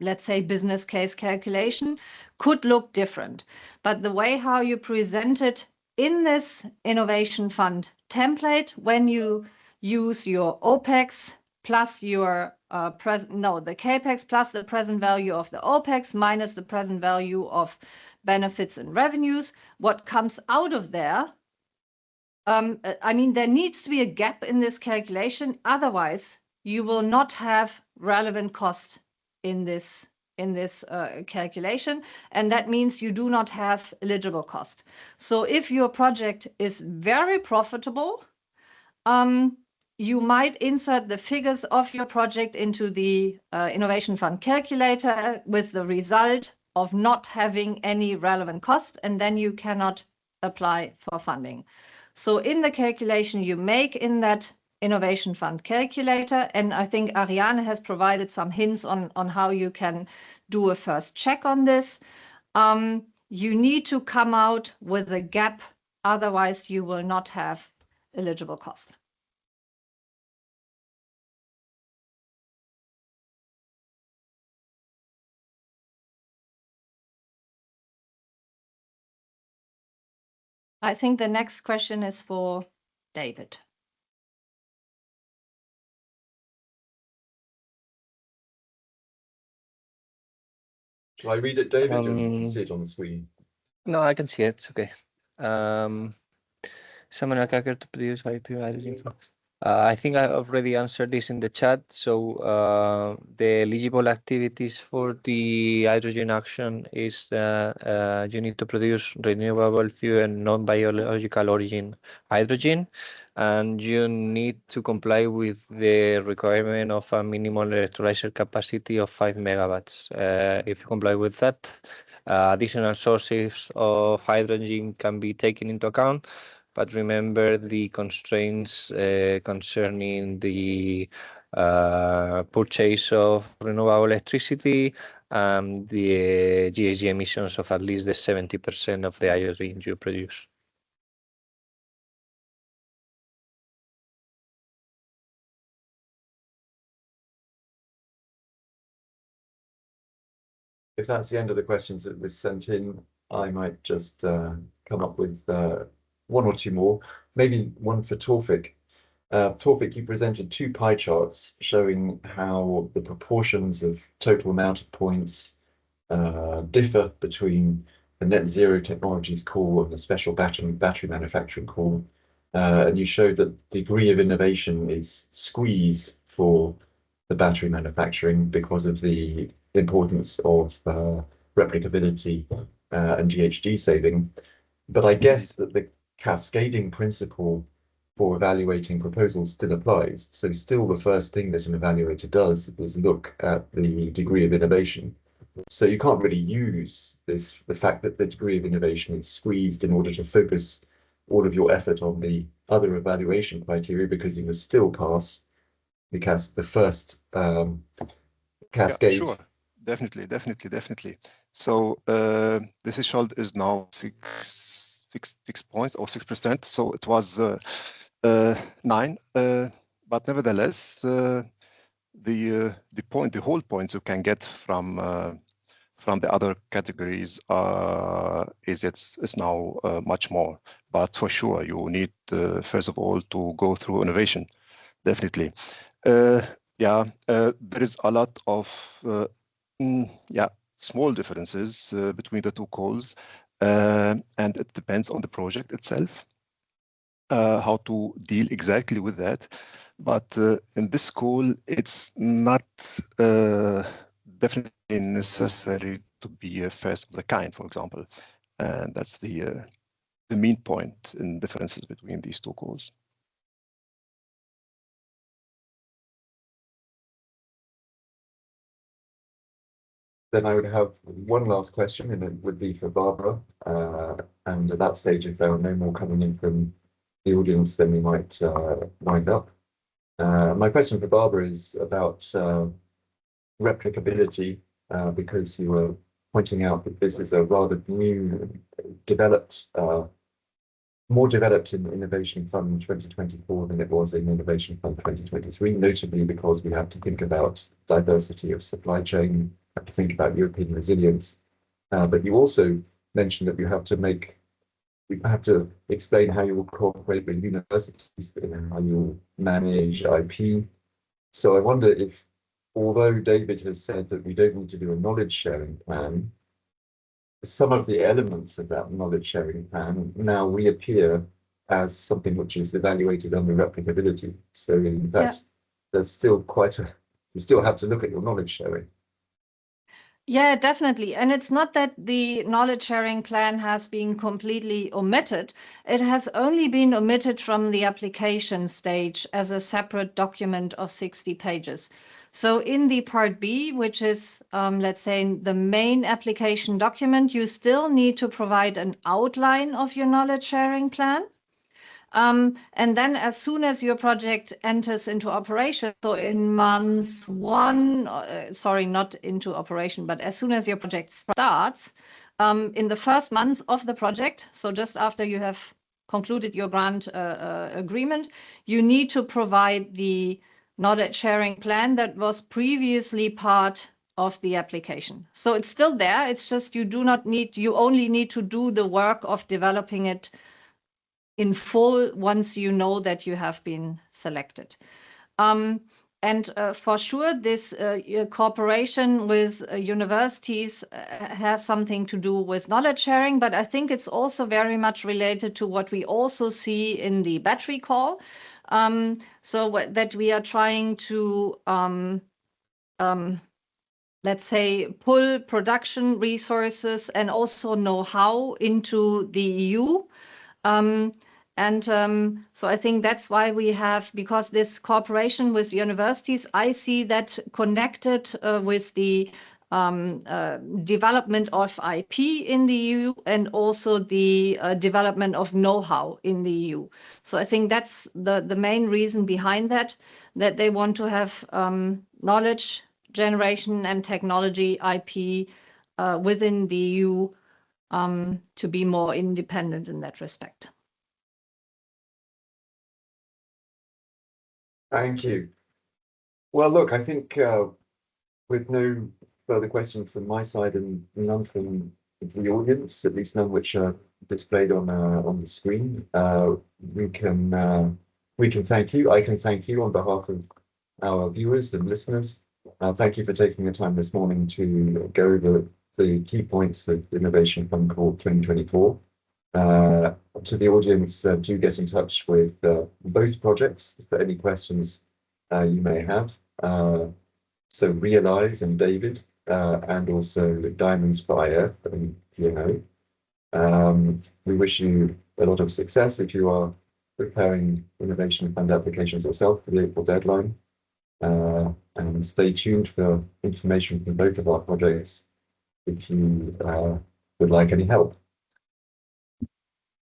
let's say business case calculation could look different, but the way how you present it in this Innovation Fund template, when you use your OPEX plus your the CAPEX plus the present value of the OPEX minus the present value of benefits and revenues, what comes out of there I mean, there needs to be a gap in this calculation. Otherwise, you will not have relevant cost in this calculation, and that means you do not have eligible cost. So if your project is very profitable, you might insert the figures of your project into the Innovation Fund calculator with the result of not having any relevant cost, and then you cannot apply for funding. So in the calculation you make in that Innovation Fund calculator, and I think Ariane has provided some hints on how you can do a first check on this. You need to come out with a gap, otherwise you will not have eligible cost. I think the next question is for David. Shall I read it, David? Or you can see it on the screen. No, I can see it. It's okay. Someone to produce hydrogen. I think I already answered this in the chat. So the eligible activities for the hydrogen action is you need to produce renewable fuel and non-biological origin hydrogen, and you need to comply with the requirement of a minimal electrolyzer capacity of 5 megawatts. If you comply with that, additional sources of hydrogen can be taken into account. But remember the constraints concerning the purchase of renewable electricity and the GHG emissions of at least the 70% of the hydrogen you produce. If that's the end of the questions that was sent in, I might just come up with one or two more, maybe one for Tawfik. Tawfik, you presented two pie charts showing how the proportions of total amount of points differ between the net zero technologies call and the special battery manufacturing call. And you showed that the degree of innovation is squeezed for the battery manufacturing because of the importance of replicability and GHG saving. But I guess that the cascading principle for evaluating proposals still applies. So still the first thing that an evaluator does is look at the degree of innovation. So you can't really use the fact that the degree of innovation is squeezed in order to focus all of your effort on the other evaluation criteria, because you must still pass the first cascade. Yeah, sure, definitely. So the threshold is now 6 points or 6%. So it was 9, but nevertheless, the whole points you can get from the other categories is now much more. But for sure, you need first of all to go through innovation, definitely. There is a lot of small differences between the two calls, and it depends on the project itself, how to deal exactly with that. But in this call, it's not definitely necessary to be a first of the kind, for example, and that's the main point in differences between these two calls. Then I would have one last question, and it would be for Barbara. And at that stage, if there are no more coming in from the audience, then we might wind up. My question for Barbara is about replicability, because you were pointing out that this is a rather new, more developed in Innovation Fund 2024 than it was in Innovation Fund 2023, notably because we have to think about diversity of supply chain, have to think about European resilience. But you also mentioned that we have to explain how you will cooperate with universities and how you will manage IP. So I wonder if, although David has said that we don't need to do a knowledge sharing plan, some of the elements of that knowledge sharing plan now reappear as something which is evaluated under replicability. So in fact, there's still you still have to look at your knowledge sharing. Yeah, definitely. And it's not that the knowledge sharing plan has been completely omitted. It has only been omitted from the application stage as a separate document of 60 pages. So in the part B, which is, let's say, the main application document, you still need to provide an outline of your knowledge sharing plan. And then as soon as your project enters into operation, so in month 1, sorry, not into operation, but as soon as your project starts, in the first month of the project, so just after you have concluded your grant agreement, you need to provide the knowledge sharing plan that was previously part of the application. So it's still there. It's just you only need to do the work of developing it in full once you know that you have been selected. And for sure, this cooperation with universities has something to do with knowledge sharing, but I think it's also very much related to what we also see in the battery call. So that we are trying to, let's say, pull production resources and also know-how into the EU. So I think that's why we have, because this cooperation with universities, I see that connected with the development of IP in the EU and also the development of know-how in the EU. So I think that's the main reason behind that they want to have knowledge generation and technology IP within the EU to be more independent in that respect. Thank you. Well, look, I think with no further questions from my side and none from the audience, at least none which are displayed on the screen, we can thank you. I can thank you on behalf of our viewers and listeners. Thank you for taking the time this morning to go over the key points of Innovation Fund Call 2024. To the audience, do get in touch with both projects for any questions you may have. So REALIZE and David, and also DIAMONDS4IF and P&O. We wish you a lot of success if you are preparing Innovation Fund applications yourself for the April deadline. And stay tuned for information from both of our projects if you would like any help.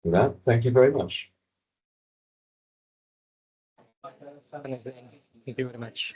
With that, thank you very much. Thank you very much.